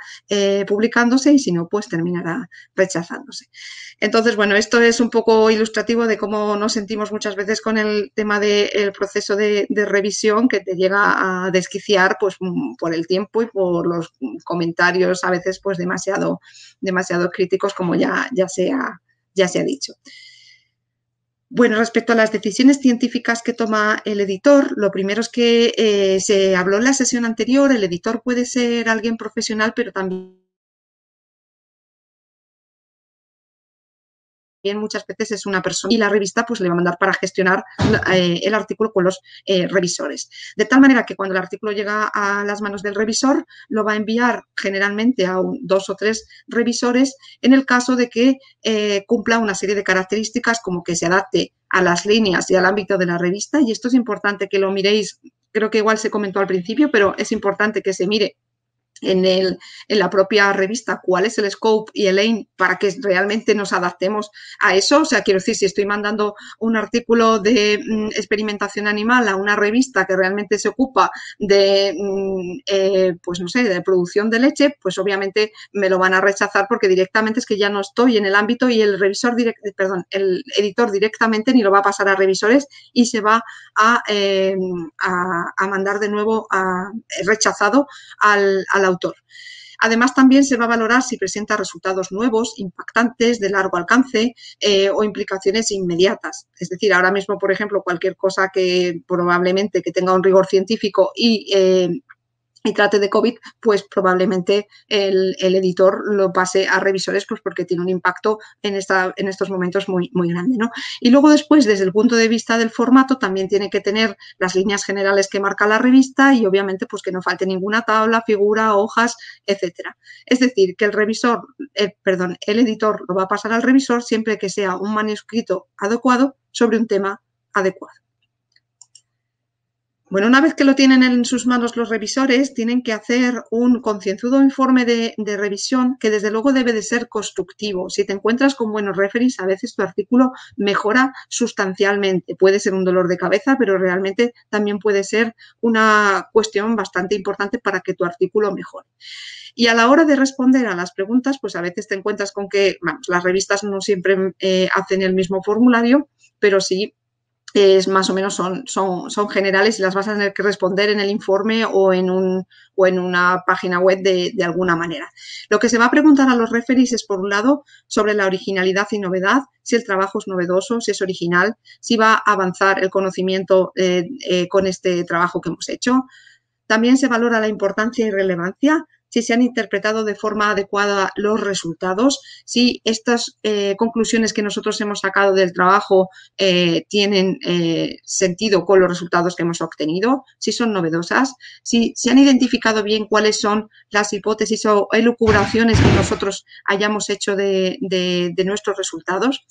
publicándose, y si no pues terminará rechazándose. Entonces, bueno, esto es un poco ilustrativo de cómo nos sentimos muchas veces con el tema del proceso de revisión, que te llega a desquiciar pues por el tiempo y por los comentarios a veces pues demasiado críticos, como ya se ha dicho. Bueno, respecto a las decisiones científicas que toma el editor, lo primero es que se habló en la sesión anterior, el editor puede ser alguien profesional, pero también muchas veces es una persona, y la revista pues le va a mandar para gestionar el artículo con los revisores. De tal manera que cuando el artículo llega a las manos del revisor, lo va a enviar generalmente a 2 o 3 revisores en el caso de que cumpla una serie de características, como que se adapte a las líneas y al ámbito de la revista, y esto es importante que lo miréis. Creo que igual se comentó al principio, pero es importante que se mire en la propia revista cuál es el scope y el aim para que realmente nos adaptemos a eso. O sea, quiero decir, si estoy mandando un artículo de experimentación animal a una revista que realmente se ocupa de, pues no sé, de producción de leche, pues obviamente me lo van a rechazar porque directamente es que ya no estoy en el ámbito y el revisor, el editor directamente ni lo va a pasar a revisores y se va a mandar de nuevo rechazado al autor. Además, también se va a valorar si presenta resultados nuevos, impactantes, de largo alcance o implicaciones inmediatas. Es decir, ahora mismo, por ejemplo, cualquier cosa que probablemente que tenga un rigor científico y trate de COVID, pues probablemente el editor lo pase a revisores pues porque tiene un impacto en estos momentos muy, muy grande, ¿no? Y luego después, desde el punto de vista del formato, también tiene que tener las líneas generales que marca la revista y obviamente pues que no falte ninguna tabla, figura, hojas, etcétera. Es decir, que el editor lo va a pasar al revisor siempre que sea un manuscrito adecuado sobre un tema adecuado. Bueno, una vez que lo tienen en sus manos los revisores, tienen que hacer un concienzudo informe de revisión que desde luego debe de ser constructivo. Si te encuentras con buenos referees, a veces tu artículo mejora sustancialmente. Puede ser un dolor de cabeza, pero realmente también puede ser una cuestión bastante importante para que tu artículo mejore. Y a la hora de responder a las preguntas, pues a veces te encuentras con que, vamos, las revistas no siempre hacen el mismo formulario, pero sí más o menos son generales y las vas a tener que responder en el informe o en una página web de alguna manera. Lo que se va a preguntar a los referees es, por un lado, sobre la originalidad y novedad, si el trabajo es novedoso, si es original, si va a avanzar el conocimiento con este trabajo que hemos hecho. También se valora la importancia y relevancia, si se han interpretado de forma adecuada los resultados, si estas conclusiones que nosotros hemos sacado del trabajo tienen sentido con los resultados que hemos obtenido, si son novedosas, si se han identificado bien cuáles son las hipótesis o elucubraciones que nosotros hayamos hecho de nuestros resultados.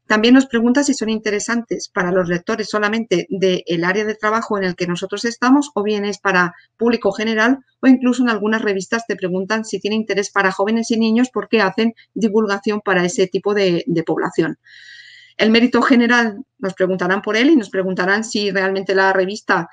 También nos pregunta si son interesantes para los lectores solamente del área de trabajo en el que nosotros estamos o bien es para público general, o incluso en algunas revistas te preguntan si tiene interés para jóvenes y niños porque hacen divulgación para ese tipo de población. El mérito general nos preguntarán por él y nos preguntarán si realmente la revista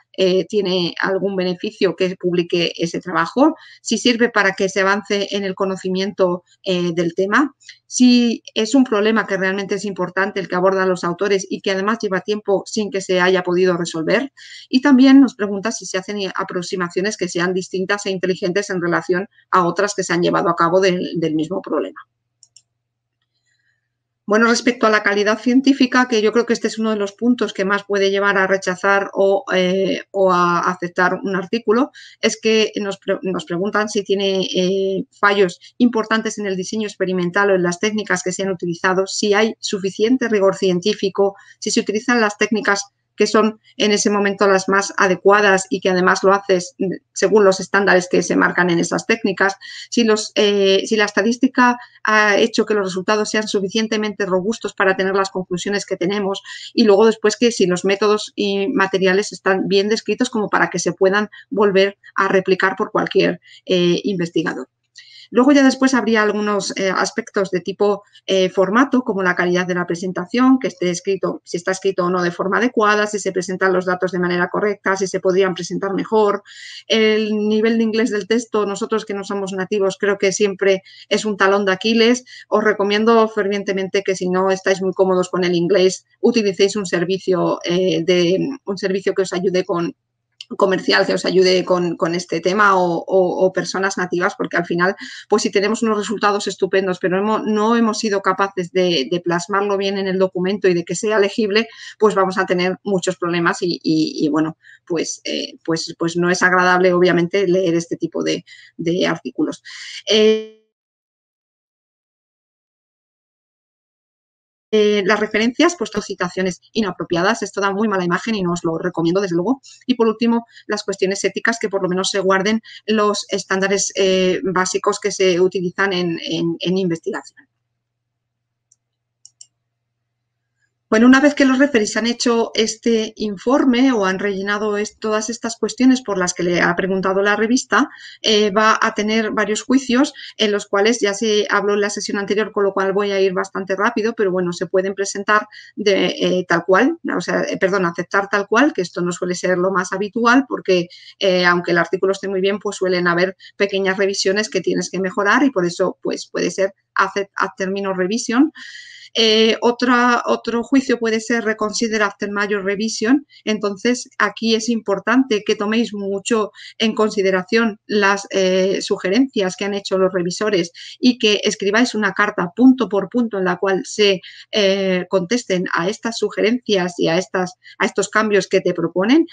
tiene algún beneficio que publique ese trabajo, si sirve para que se avance en el conocimiento del tema, si es un problema que realmente es importante el que abordan los autores y que además lleva tiempo sin que se haya podido resolver, y también nos pregunta si se hacen aproximaciones que sean distintas e inteligentes en relación a otras que se han llevado a cabo del mismo problema. Bueno, respecto a la calidad científica, que yo creo que este es uno de los puntos que más puede llevar a rechazar o a aceptar un artículo, es que nos preguntan si tiene fallos importantes en el diseño experimental o en las técnicas que se han utilizado, si hay suficiente rigor científico, si se utilizan las técnicas que son en ese momento las más adecuadas y que además lo haces según los estándares que se marcan en esas técnicas, si la estadística ha hecho que los resultados sean suficientemente robustos para tener las conclusiones que tenemos, y luego después que si los métodos y materiales están bien descritos como para que se puedan volver a replicar por cualquier investigador. Luego ya después habría algunos aspectos de tipo formato, como la calidad de la presentación, que esté escrito, si está escrito o no de forma adecuada, si se presentan los datos de manera correcta, si se podrían presentar mejor. El nivel de inglés del texto, nosotros que no somos nativos, creo que siempre es un talón de Aquiles. Os recomiendo fervientemente que si no estáis muy cómodos con el inglés, utilicéis un servicio que os ayude comercial que os ayude con este tema o personas nativas, porque al final, pues si tenemos unos resultados estupendos, pero no hemos sido capaces de plasmarlo bien en el documento y de que sea legible, pues vamos a tener muchos problemas y bueno, pues no es agradable, obviamente, leer este tipo de artículos. Las referencias, pues citaciones inapropiadas, esto da muy mala imagen y no os lo recomiendo desde luego. Y por último, las cuestiones éticas, que por lo menos se guarden los estándares básicos que se utilizan en investigación. Bueno, una vez que los referees han hecho este informe o han rellenado todas estas cuestiones por las que le ha preguntado la revista, va a tener varios juicios en los cuales ya se habló en la sesión anterior, con lo cual voy a ir bastante rápido, pero bueno, se pueden presentar tal cual, o sea, aceptar tal cual, que esto no suele ser lo más habitual porque aunque el artículo esté muy bien, pues suelen haber pequeñas revisiones que tienes que mejorar y por eso pues puede ser after minor revision. Otro juicio puede ser reconsider after major revision. Entonces, aquí es importante que toméis mucho en consideración las sugerencias que han hecho los revisores y que escribáis una carta punto por punto en la cual se contesten a estas sugerencias y a estos cambios que te proponen,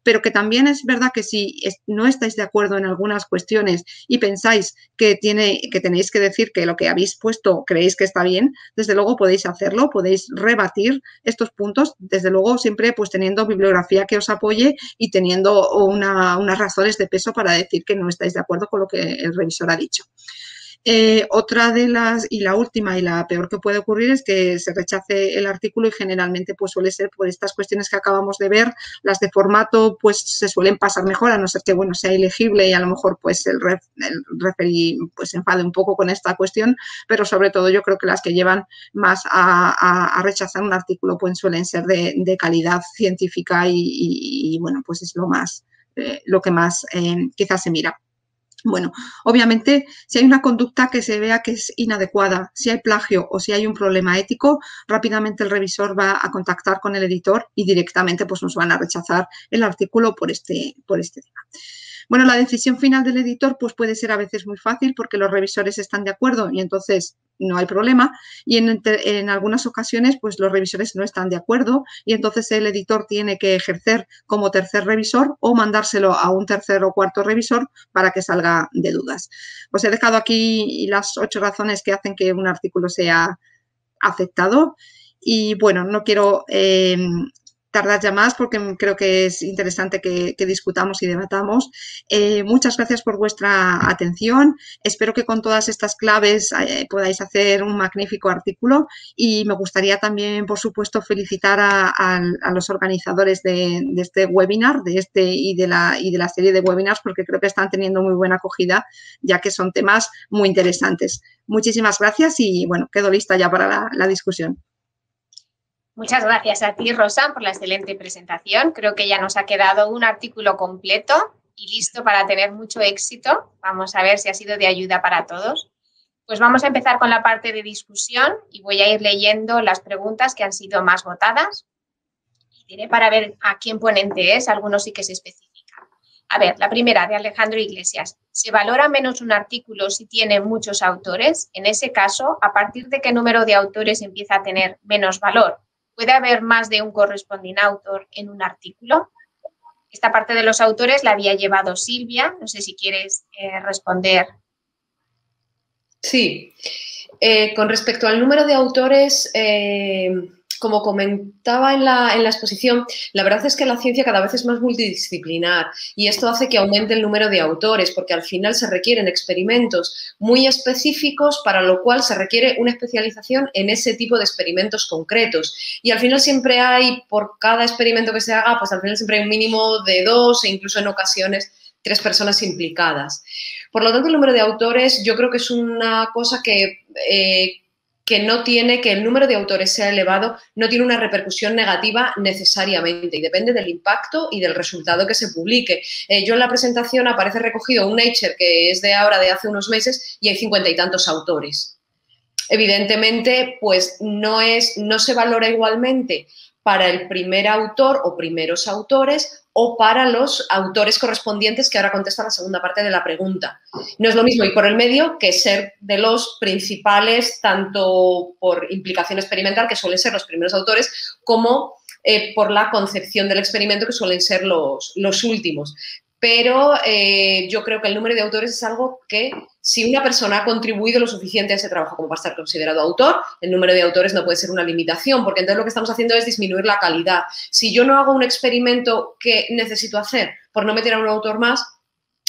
pero que también es verdad que si no estáis de acuerdo en algunas cuestiones y pensáis que tenéis que decir que lo que habéis puesto creéis que está bien, desde luego podéis hacerlo, podéis rebatir estos puntos, desde luego siempre pues teniendo bibliografía que os apoye y teniendo unas razones de peso para decir que no estáis de acuerdo con lo que el revisor ha dicho. Otra de las, y la última y la peor que puede ocurrir es que se rechace el artículo y generalmente pues suele ser por estas cuestiones que acabamos de ver. Las de formato pues se suelen pasar mejor, a no ser que bueno sea ilegible y a lo mejor pues el referee pues se enfade un poco con esta cuestión, pero sobre todo yo creo que las que llevan más a rechazar un artículo pues suelen ser de calidad científica y bueno pues es lo que más quizás se mira. Bueno, obviamente, si hay una conducta que se vea que es inadecuada, si hay plagio o si hay un problema ético, rápidamente el revisor va a contactar con el editor y directamente pues, nos van a rechazar el artículo por este tema. Bueno, la decisión final del editor pues puede ser a veces muy fácil porque los revisores están de acuerdo y entonces no hay problema, y en algunas ocasiones pues los revisores no están de acuerdo y entonces el editor tiene que ejercer como tercer revisor o mandárselo a un tercer o cuarto revisor para que salga de dudas. Os he dejado aquí las 8 razones que hacen que un artículo sea aceptado y bueno, no quiero tardar ya más porque creo que es interesante que discutamos y debatamos. Muchas gracias por vuestra atención. Espero que con todas estas claves podáis hacer un magnífico artículo y me gustaría también, por supuesto, felicitar a los organizadores de este webinar, y de la serie de webinars, porque creo que están teniendo muy buena acogida, ya que son temas muy interesantes. Muchísimas gracias y, bueno, quedo lista ya para la discusión. Muchas gracias a ti, Rosa, por la excelente presentación. Creo que ya nos ha quedado un artículo completo y listo para tener mucho éxito. Vamos a ver si ha sido de ayuda para todos. Pues vamos a empezar con la parte de discusión y voy a ir leyendo las preguntas que han sido más votadas. Y diré para ver a quién ponente es, algunos sí que se especifican. A ver, la primera de Alejandro Iglesias. ¿Se valora menos un artículo si tiene muchos autores? En ese caso, ¿a partir de qué número de autores empieza a tener menos valor? ¿Puede haber más de un corresponding autor en un artículo? Esta parte de los autores la había llevado Silvia. No sé si quieres responder. Sí. Con respecto al número de autores, como comentaba en la exposición, la verdad es que la ciencia cada vez es más multidisciplinar y esto hace que aumente el número de autores porque al final se requieren experimentos muy específicos para lo cual se requiere una especialización en ese tipo de experimentos concretos y al final siempre hay, por cada experimento que se haga, pues al final siempre hay un mínimo de 2 e incluso en ocasiones 3 personas implicadas. Por lo tanto, el número de autores yo creo que es una cosa que no tiene, que el número de autores sea elevado, no tiene una repercusión negativa necesariamente y depende del impacto y del resultado que se publique. Yo en la presentación aparece recogido un Nature que es de ahora, de hace unos meses, y hay 50 y tantos autores. Evidentemente, pues no se valora igualmente para el primer autor o primeros autores o para los autores correspondientes, que ahora contesta la segunda parte de la pregunta. No es lo mismo ir por el medio que ser de los principales, tanto por implicación experimental, que suelen ser los primeros autores, como por la concepción del experimento, que suelen ser los últimos. Pero yo creo que el número de autores es algo que, si una persona ha contribuido lo suficiente a ese trabajo como para estar considerado autor, el número de autores no puede ser una limitación, porque entonces lo que estamos haciendo es disminuir la calidad. Si yo no hago un experimento que necesito hacer por no meter a un autor más,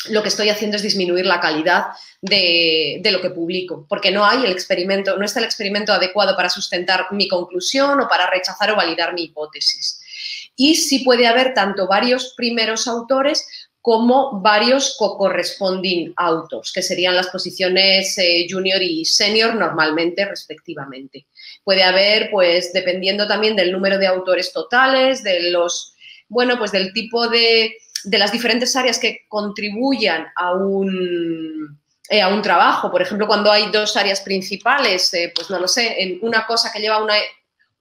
lo que estoy haciendo es disminuir la calidad de lo que publico, porque no hay el experimento, no está el experimento adecuado para sustentar mi conclusión o para rechazar o validar mi hipótesis. Y sí puede haber tanto varios primeros autores como varios co-corresponding authors, que serían las posiciones junior y senior normalmente, respectivamente. Puede haber, pues, dependiendo también del número de autores totales, de los, bueno, pues del tipo de las diferentes áreas que contribuyan a un trabajo. Por ejemplo, cuando hay dos áreas principales, pues no lo sé, en una cosa que lleva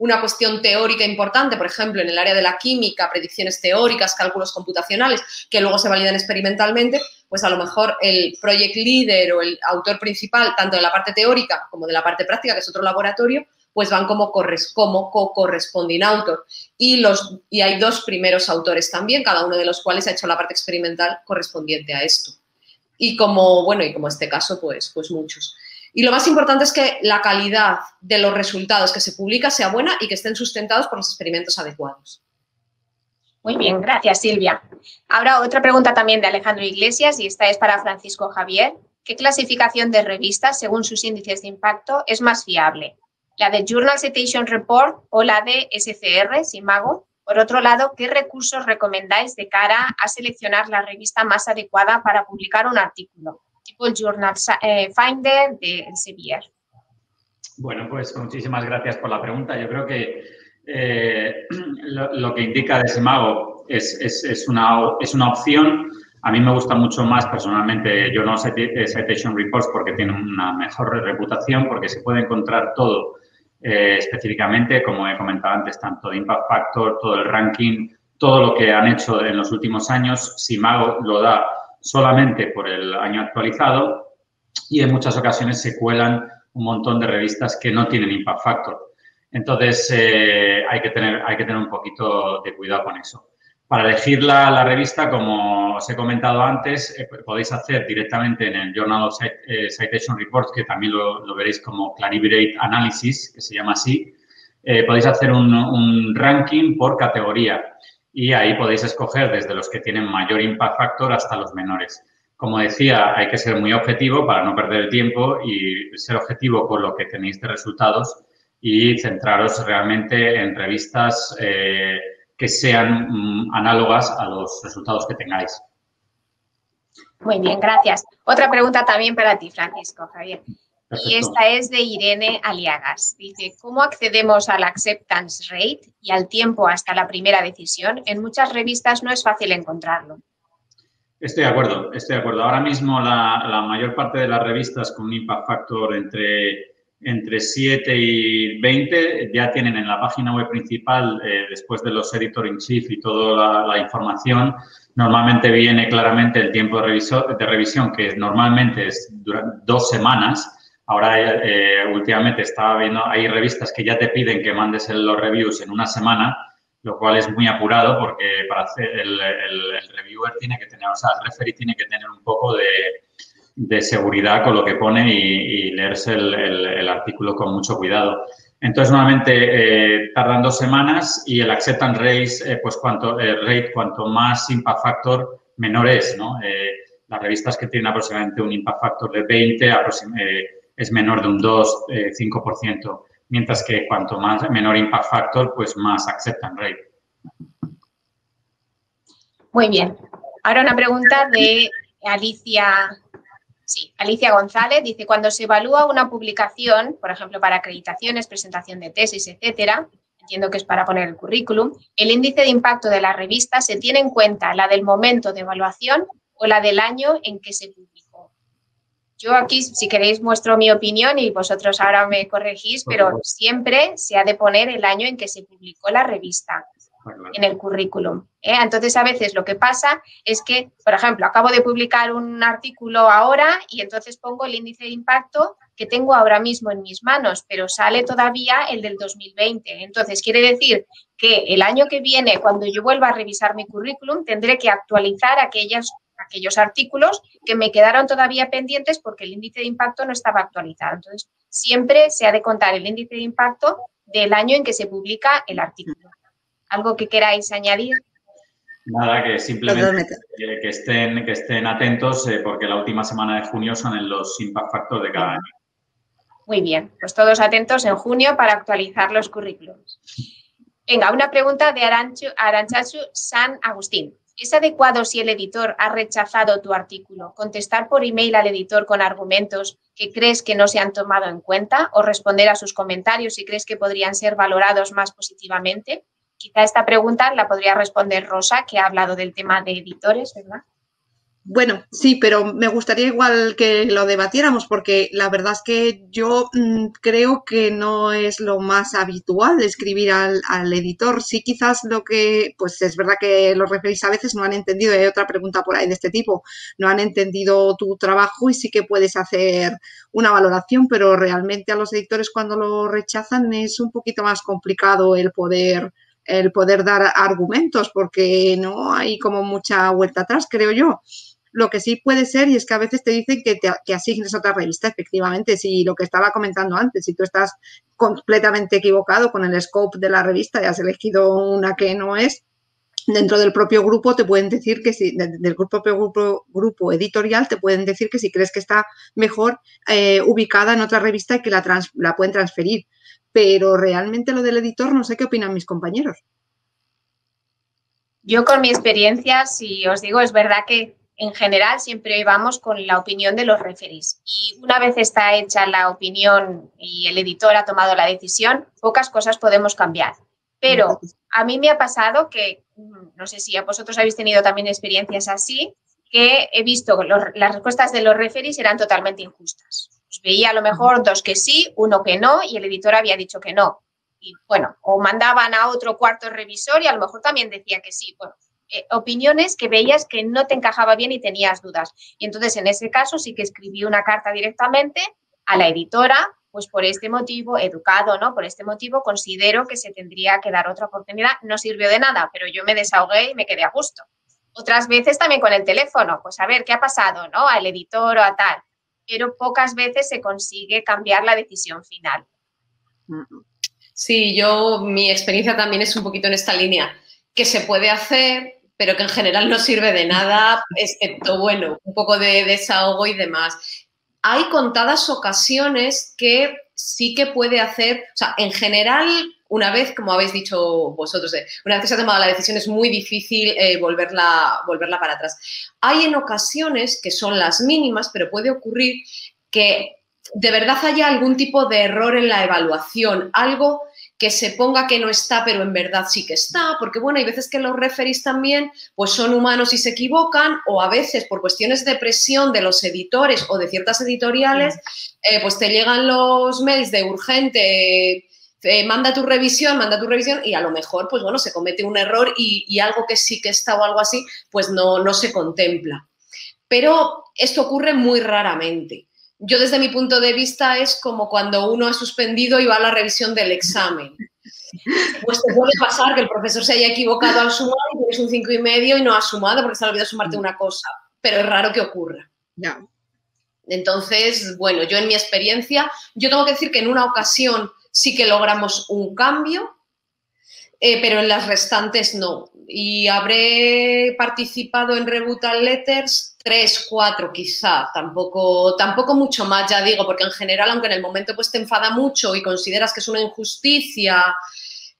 una cuestión teórica importante, por ejemplo, en el área de la química, predicciones teóricas, cálculos computacionales, que luego se validan experimentalmente, pues a lo mejor el project leader o el autor principal, tanto de la parte teórica como de la parte práctica, que es otro laboratorio, pues van como co-corresponding author. Y hay dos primeros autores también, cada uno de los cuales ha hecho la parte experimental correspondiente a esto. Y como este caso, pues muchos. Y lo más importante es que la calidad de los resultados que se publica sea buena y que estén sustentados por los experimentos adecuados. Muy bien, gracias, Silvia. Ahora otra pregunta también de Alejandro Iglesias, y esta es para Francisco Javier. ¿Qué clasificación de revistas, según sus índices de impacto, es más fiable? ¿La de Journal Citation Report o la de SCR, SIMAGO? Por otro lado, ¿qué recursos recomendáis de cara a seleccionar la revista más adecuada para publicar un artículo? Tipo el Journal Finder de Elsevier. Bueno, pues muchísimas gracias por la pregunta. Yo creo que lo que indica de SIMAGO es una opción. A mí me gusta mucho más personalmente Journal Citation Reports porque tiene una mejor reputación, porque se puede encontrar todo específicamente, como he comentado antes, tanto de Impact Factor, todo el ranking, todo lo que han hecho en los últimos años. SIMAGO lo da solamente por el año actualizado y en muchas ocasiones se cuelan un montón de revistas que no tienen Impact Factor. Entonces, hay que tener un poquito de cuidado con eso. Para elegir la revista, como os he comentado antes, podéis hacer directamente en el Journal of Citation Reports, que también lo veréis como Clarivate Analysis, que se llama así. Podéis hacer un ranking por categoría y ahí podéis escoger desde los que tienen mayor impact factor hasta los menores. Como decía, hay que ser muy objetivo para no perder el tiempo y ser objetivo con lo que tenéis de resultados y centraros realmente en revistas que sean análogas a los resultados que tengáis. Muy bien, gracias. Otra pregunta también para ti, Francisco Javier. Perfecto. Y esta es de Irene Aliagas. Dice, ¿cómo accedemos al acceptance rate y al tiempo hasta la primera decisión? En muchas revistas no es fácil encontrarlo. Estoy de acuerdo, estoy de acuerdo. Ahora mismo la mayor parte de las revistas con un impact factor entre 7 y 20 ya tienen en la página web principal, después de los editor-in-chief y toda la información, normalmente viene claramente el tiempo de revisión, que normalmente es durante 2 semanas. Ahora, últimamente estaba viendo, hay revistas que ya te piden que mandes los reviews en 1 semana, lo cual es muy apurado porque para hacer el reviewer tiene que tener, o sea, el referee tiene que tener un poco de seguridad con lo que pone y leerse el artículo con mucho cuidado. Entonces, normalmente tardan 2 semanas y el acceptance rate, pues cuanto más impact factor, menor es, ¿no? Las revistas que tienen aproximadamente un impact factor de 20 es menor de un 2-5%, mientras que cuanto más menor impact factor, pues más acceptance rate. Muy bien. Ahora una pregunta de Alicia González. Dice, cuando se evalúa una publicación, por ejemplo, para acreditaciones, presentación de tesis, etcétera, entiendo que es para poner el currículum, ¿el índice de impacto de la revista se tiene en cuenta la del momento de evaluación o la del año en que se publicó? Yo aquí, si queréis, muestro mi opinión y vosotros ahora me corregís, pero siempre se ha de poner el año en que se publicó la revista en el currículum. Entonces, a veces lo que pasa es que, por ejemplo, acabo de publicar un artículo ahora y entonces pongo el índice de impacto que tengo ahora mismo en mis manos, pero sale todavía el del 2020. Entonces, quiere decir que el año que viene, cuando yo vuelva a revisar mi currículum, tendré que actualizar aquellos artículos que me quedaron todavía pendientes porque el índice de impacto no estaba actualizado. Entonces, siempre se ha de contar el índice de impacto del año en que se publica el artículo. ¿Algo que queráis añadir? Nada, que simplemente que estén atentos porque la última semana de junio son los Impact Factors de cada año. Muy bien, pues todos atentos en junio para actualizar los currículums. Venga, una pregunta de Aranchazu San Agustín. ¿Es adecuado, si el editor ha rechazado tu artículo, contestar por email al editor con argumentos que crees que no se han tomado en cuenta o responder a sus comentarios si crees que podrían ser valorados más positivamente? Quizá esta pregunta la podría responder Rosa, que ha hablado del tema de editores, ¿verdad? Bueno, sí, pero me gustaría igual que lo debatiéramos porque la verdad es que yo creo que no es lo más habitual escribir al editor. Sí, quizás lo que, pues es verdad que los referís a veces no han entendido, hay otra pregunta por ahí de este tipo, no han entendido tu trabajo y sí que puedes hacer una valoración, pero realmente a los editores cuando lo rechazan es un poquito más complicado el poder dar argumentos porque no hay como mucha vuelta atrás, creo yo. Lo que sí puede ser, y es que a veces te dicen que asignes otra revista, efectivamente, si lo que estaba comentando antes, si tú estás completamente equivocado con el scope de la revista y has elegido una que no es, dentro del propio grupo te pueden decir que si, del propio grupo editorial te pueden decir que si crees que está mejor ubicada en otra revista y que la pueden transferir. Pero realmente lo del editor no sé qué opinan mis compañeros. Yo con mi experiencia, si os digo, es verdad que en general siempre vamos con la opinión de los referees y una vez está hecha la opinión y el editor ha tomado la decisión, pocas cosas podemos cambiar. Pero a mí me ha pasado que, no sé si a vosotros habéis tenido también experiencias así, que he visto que las respuestas de los referees eran totalmente injustas. Pues veía a lo mejor 2 que sí, 1 que no y el editor había dicho que no. Y bueno, o mandaban a otro cuarto revisor y a lo mejor también decía que sí. Bueno, opiniones que veías que no te encajaba bien y tenías dudas. Y entonces, en ese caso, sí que escribí una carta directamente a la editora, pues por este motivo, educado, ¿no? Por este motivo considero que se tendría que dar otra oportunidad. No sirvió de nada, pero yo me desahogué y me quedé a gusto. Otras veces también con el teléfono, pues a ver, ¿qué ha pasado, no? Al editor o a tal. Pero pocas veces se consigue cambiar la decisión final. Sí, mi experiencia también es un poquito en esta línea, que se puede hacer, pero que en general no sirve de nada, excepto, bueno, un poco de desahogo y demás. Hay contadas ocasiones que sí que puede hacer, o sea, en general, una vez, como habéis dicho vosotros, una vez que se ha tomado la decisión es muy difícil volverla para atrás. Hay en ocasiones que son las mínimas, pero puede ocurrir que de verdad haya algún tipo de error en la evaluación, algo que se ponga que no está, pero en verdad sí que está, porque, bueno, hay veces que los referees también pues son humanos y se equivocan, o a veces por cuestiones de presión de los editores o de ciertas editoriales, pues te llegan los mails de urgente, manda tu revisión, y a lo mejor, pues bueno, se comete un error y algo que sí que está o algo así, pues no se contempla. Pero esto ocurre muy raramente. Yo, desde mi punto de vista, es como cuando uno ha suspendido y va a la revisión del examen. Pues te puede pasar que el profesor se haya equivocado al sumar y tienes un 5,5 y no has sumado porque se ha olvidado sumarte una cosa. Pero es raro que ocurra. Ya. Entonces, bueno, yo en mi experiencia, yo tengo que decir que en una ocasión sí que logramos un cambio, pero en las restantes no. Y habré participado en Rebuttal Letters 3, 4 quizá, tampoco mucho más, ya digo, porque en general, aunque en el momento pues te enfada mucho y consideras que es una injusticia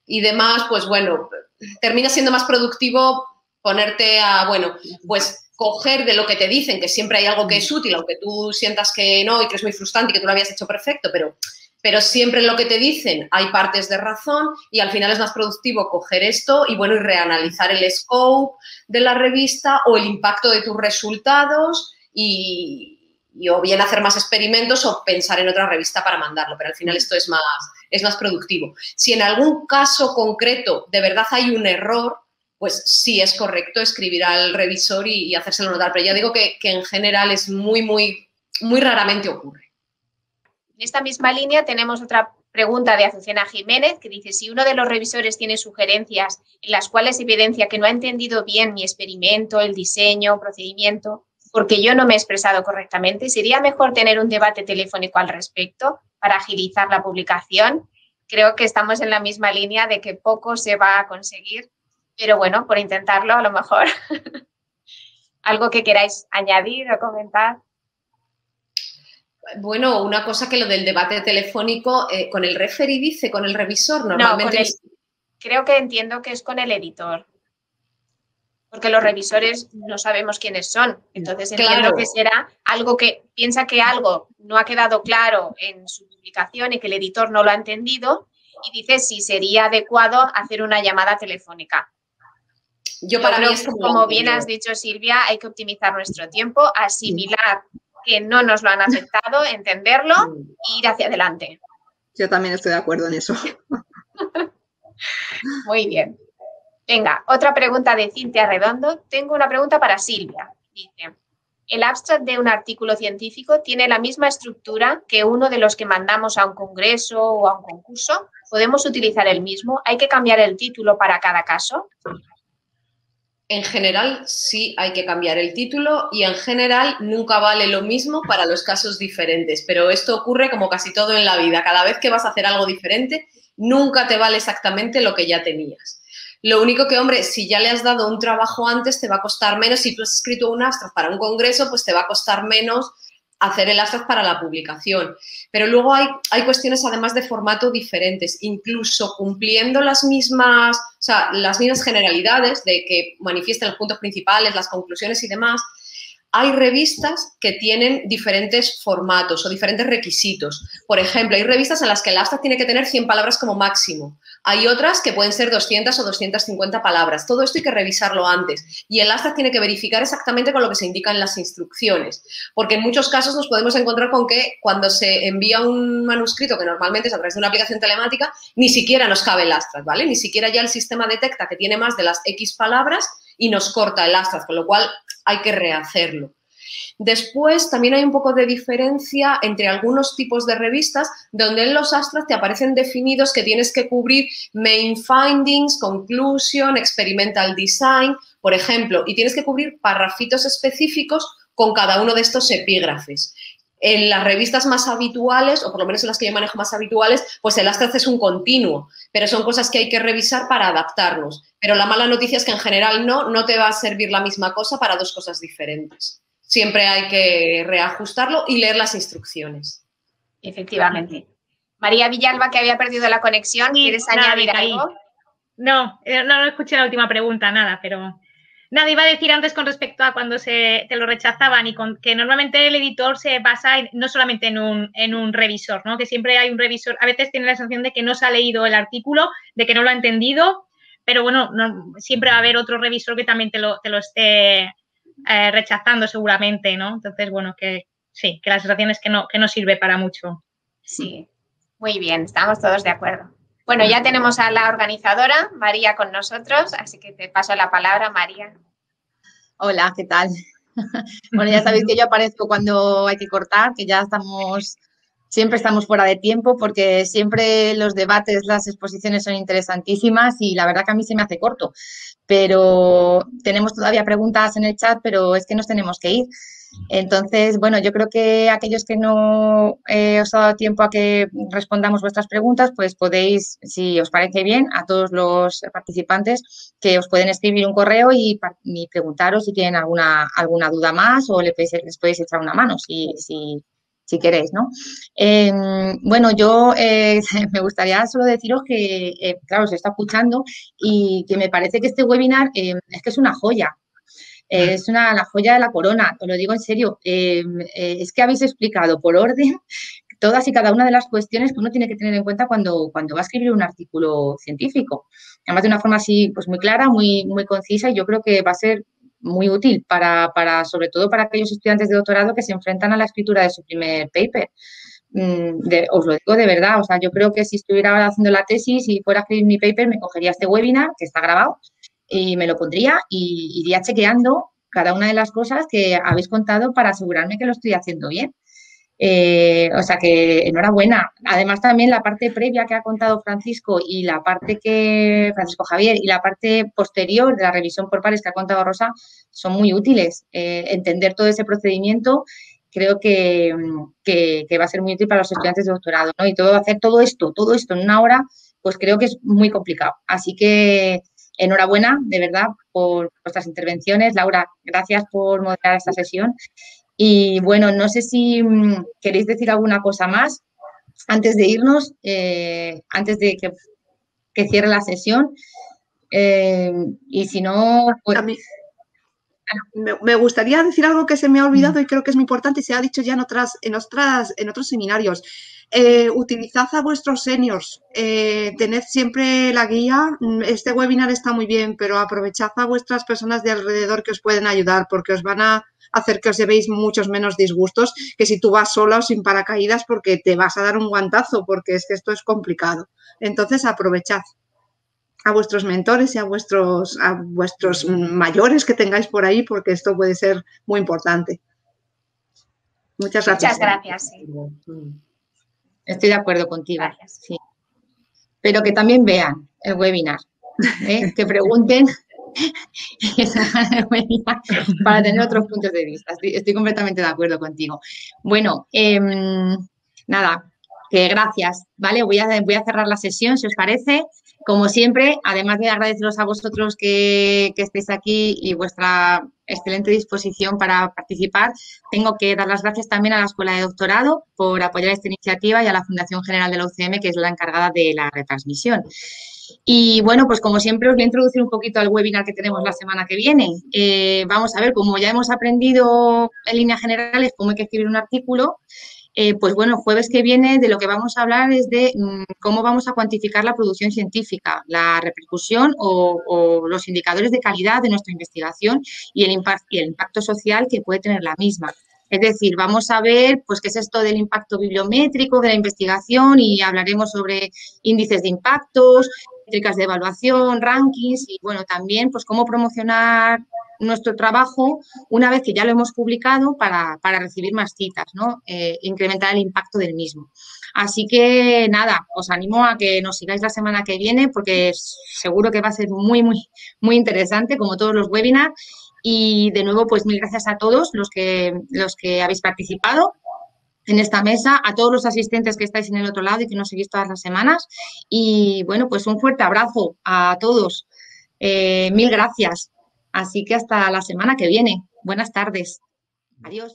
y demás, pues bueno, termina siendo más productivo ponerte a, bueno, pues coger de lo que te dicen, que siempre hay algo que es útil, aunque tú sientas que no y que es muy frustrante y que tú lo habías hecho perfecto, pero siempre en lo que te dicen hay partes de razón y al final es más productivo coger esto y, bueno, y reanalizar el scope de la revista o el impacto de tus resultados y o bien hacer más experimentos o pensar en otra revista para mandarlo, pero al final esto es más productivo. Si en algún caso concreto de verdad hay un error, pues sí es correcto escribir al revisor y hacérselo notar, pero ya digo que en general es muy, muy, muy raramente ocurre. En esta misma línea tenemos otra pregunta de Azucena Jiménez que dice: si uno de los revisores tiene sugerencias en las cuales evidencia que no ha entendido bien mi experimento, el diseño, procedimiento, porque yo no me he expresado correctamente, ¿sería mejor tener un debate telefónico al respecto para agilizar la publicación? Creo que estamos en la misma línea de que poco se va a conseguir pero bueno, por intentarlo a lo mejor. ¿Algo que queráis añadir o comentar? Bueno, una cosa que lo del debate telefónico, con el referee dice, con el revisor, normalmente... No, creo que entiendo que es con el editor. Porque los revisores no sabemos quiénes son. Entonces entiendo que será algo que piensa que algo no ha quedado claro en su publicación y que el editor no lo ha entendido y dice si sería adecuado hacer una llamada telefónica. Yo para mí, como bien has dicho, Silvia, hay que optimizar nuestro tiempo, asimilar que no nos lo han aceptado, entenderlo e ir hacia adelante. Yo también estoy de acuerdo en eso. Muy bien. Venga, otra pregunta de Cintia Redondo. Tengo una pregunta para Silvia. Dice, ¿el abstract de un artículo científico tiene la misma estructura que uno de los que mandamos a un congreso o a un concurso? ¿Podemos utilizar el mismo? ¿Hay que cambiar el título para cada caso? En general sí hay que cambiar el título y en general nunca vale lo mismo para los casos diferentes, pero esto ocurre como casi todo en la vida. Cada vez que vas a hacer algo diferente, nunca te vale exactamente lo que ya tenías. Lo único que, hombre, si ya le has dado un trabajo antes, te va a costar menos. Si tú has escrito un abstract para un congreso, pues te va a costar menos hacer el abstract para la publicación. Pero luego hay cuestiones, además, de formato diferentes, incluso cumpliendo las mismas generalidades de que manifiesten los puntos principales, las conclusiones y demás. Hay revistas que tienen diferentes formatos o diferentes requisitos. Por ejemplo, hay revistas en las que el abstract tiene que tener 100 palabras como máximo. Hay otras que pueden ser 200 o 250 palabras. Todo esto hay que revisarlo antes. Y el abstract tiene que verificar exactamente con lo que se indica en las instrucciones. Porque en muchos casos nos podemos encontrar con que cuando se envía un manuscrito, que normalmente es a través de una aplicación telemática, ni siquiera nos cabe el abstract, ¿vale? Ni siquiera ya el sistema detecta que tiene más de las X palabras y nos corta el abstract, con lo cual hay que rehacerlo. Después, también hay un poco de diferencia entre algunos tipos de revistas donde en los abstracts te aparecen definidos que tienes que cubrir main findings, conclusion, experimental design, por ejemplo, y tienes que cubrir parrafitos específicos con cada uno de estos epígrafes. En las revistas más habituales, o por lo menos en las que yo manejo más habituales, pues el abstract es un continuo, pero son cosas que hay que revisar para adaptarnos. Pero la mala noticia es que en general no te va a servir la misma cosa para dos cosas diferentes. Siempre hay que reajustarlo y leer las instrucciones. Efectivamente. María Villalba, que había perdido la conexión, sí, ¿quieres añadir algo? No escuché la última pregunta, nada, pero... Nada, iba a decir antes con respecto a cuando te lo rechazaban y que normalmente el editor se basa no solamente en un revisor, ¿no? Que siempre hay un revisor, a veces tiene la sensación de que no se ha leído el artículo, de que no lo ha entendido, pero bueno, siempre va a haber otro revisor que también te lo esté rechazando seguramente, ¿no? Entonces, bueno, que sí, que la sensación es que no sirve para mucho. Sí, muy bien, estamos todos de acuerdo. Bueno, ya tenemos a la organizadora, María, con nosotros, así que te paso la palabra, María. Hola, ¿qué tal? Bueno, ya sabéis que yo aparezco cuando hay que cortar, que ya siempre estamos fuera de tiempo porque siempre los debates, las exposiciones son interesantísimas y la verdad que a mí se me hace corto. Pero tenemos todavía preguntas en el chat, pero es que nos tenemos que ir. Entonces, bueno, yo creo que aquellos que no os ha dado tiempo a que respondamos vuestras preguntas, pues podéis, si os parece bien, a todos los participantes que os pueden escribir un correo y preguntaros si tienen alguna duda más o les podéis echar una mano si queréis, ¿no? Bueno, yo me gustaría solo deciros que, claro, os está escuchando y que me parece que este webinar es que es una joya. Es la joya de la corona, os lo digo en serio. Es que habéis explicado por orden todas y cada una de las cuestiones que uno tiene que tener en cuenta cuando va a escribir un artículo científico. Además, de una forma así, pues muy clara, muy concisa, y yo creo que va a ser muy útil sobre todo para aquellos estudiantes de doctorado que se enfrentan a la escritura de su primer paper. Os lo digo de verdad, o sea, yo creo que si estuviera ahora haciendo la tesis y fuera a escribir mi paper, me cogería este webinar, que está grabado, y me lo pondría y iría chequeando cada una de las cosas que habéis contado para asegurarme que lo estoy haciendo bien. O sea que enhorabuena. Además también la parte previa que ha contado Francisco Javier y la parte posterior de la revisión por pares que ha contado Rosa son muy útiles. Entender todo ese procedimiento creo que va a ser muy útil para los estudiantes de doctorado, ¿no? Y hacer todo esto en una hora, pues creo que es muy complicado. Así que enhorabuena, de verdad, por vuestras intervenciones. Laura, gracias por moderar esta sesión. Y bueno, no sé si queréis decir alguna cosa más antes de irnos, antes de que cierre la sesión. Y si no, pues... A mí me gustaría decir algo que se me ha olvidado y creo que es muy importante y se ha dicho ya en otros seminarios. Utilizad a vuestros seniors, tened siempre la guía. Este webinar está muy bien, pero aprovechad a vuestras personas de alrededor que os pueden ayudar, porque os van a hacer que os llevéis muchos menos disgustos que si tú vas sola o sin paracaídas, porque te vas a dar un guantazo, porque es que esto es complicado. Entonces, aprovechad a vuestros mentores y a vuestros mayores que tengáis por ahí, porque esto puede ser muy importante. Muchas gracias. Muchas gracias. Sí. Estoy de acuerdo contigo. Gracias. Sí. Pero que también vean el webinar, que pregunten para tener otros puntos de vista. Estoy completamente de acuerdo contigo. Bueno, nada, que gracias, ¿vale? Voy a cerrar la sesión, si os parece. Como siempre, además de agradeceros a vosotros que estéis aquí y vuestra excelente disposición para participar, tengo que dar las gracias también a la Escuela de Doctorado por apoyar esta iniciativa y a la Fundación General de la UCM, que es la encargada de la retransmisión. Y bueno, pues como siempre os voy a introducir un poquito al webinar que tenemos la semana que viene. Vamos a ver, como ya hemos aprendido en líneas generales cómo hay que escribir un artículo, pues bueno, el jueves que viene de lo que vamos a hablar es de cómo vamos a cuantificar la producción científica, la repercusión o los indicadores de calidad de nuestra investigación y el impacto social que puede tener la misma. Es decir, vamos a ver pues qué es esto del impacto bibliométrico de la investigación y hablaremos sobre índices de impactos, métricas de evaluación, rankings y bueno, también pues cómo promocionar nuestro trabajo una vez que ya lo hemos publicado para recibir más citas, ¿no? Incrementar el impacto del mismo. Así que nada, os animo a que nos sigáis la semana que viene porque seguro que va a ser muy, muy, muy interesante como todos los webinars. Y de nuevo, pues mil gracias a todos los que habéis participado en esta mesa, a todos los asistentes que estáis en el otro lado y que nos seguís todas las semanas. Y bueno, pues un fuerte abrazo a todos. Mil gracias. Así que hasta la semana que viene. Buenas tardes. Adiós.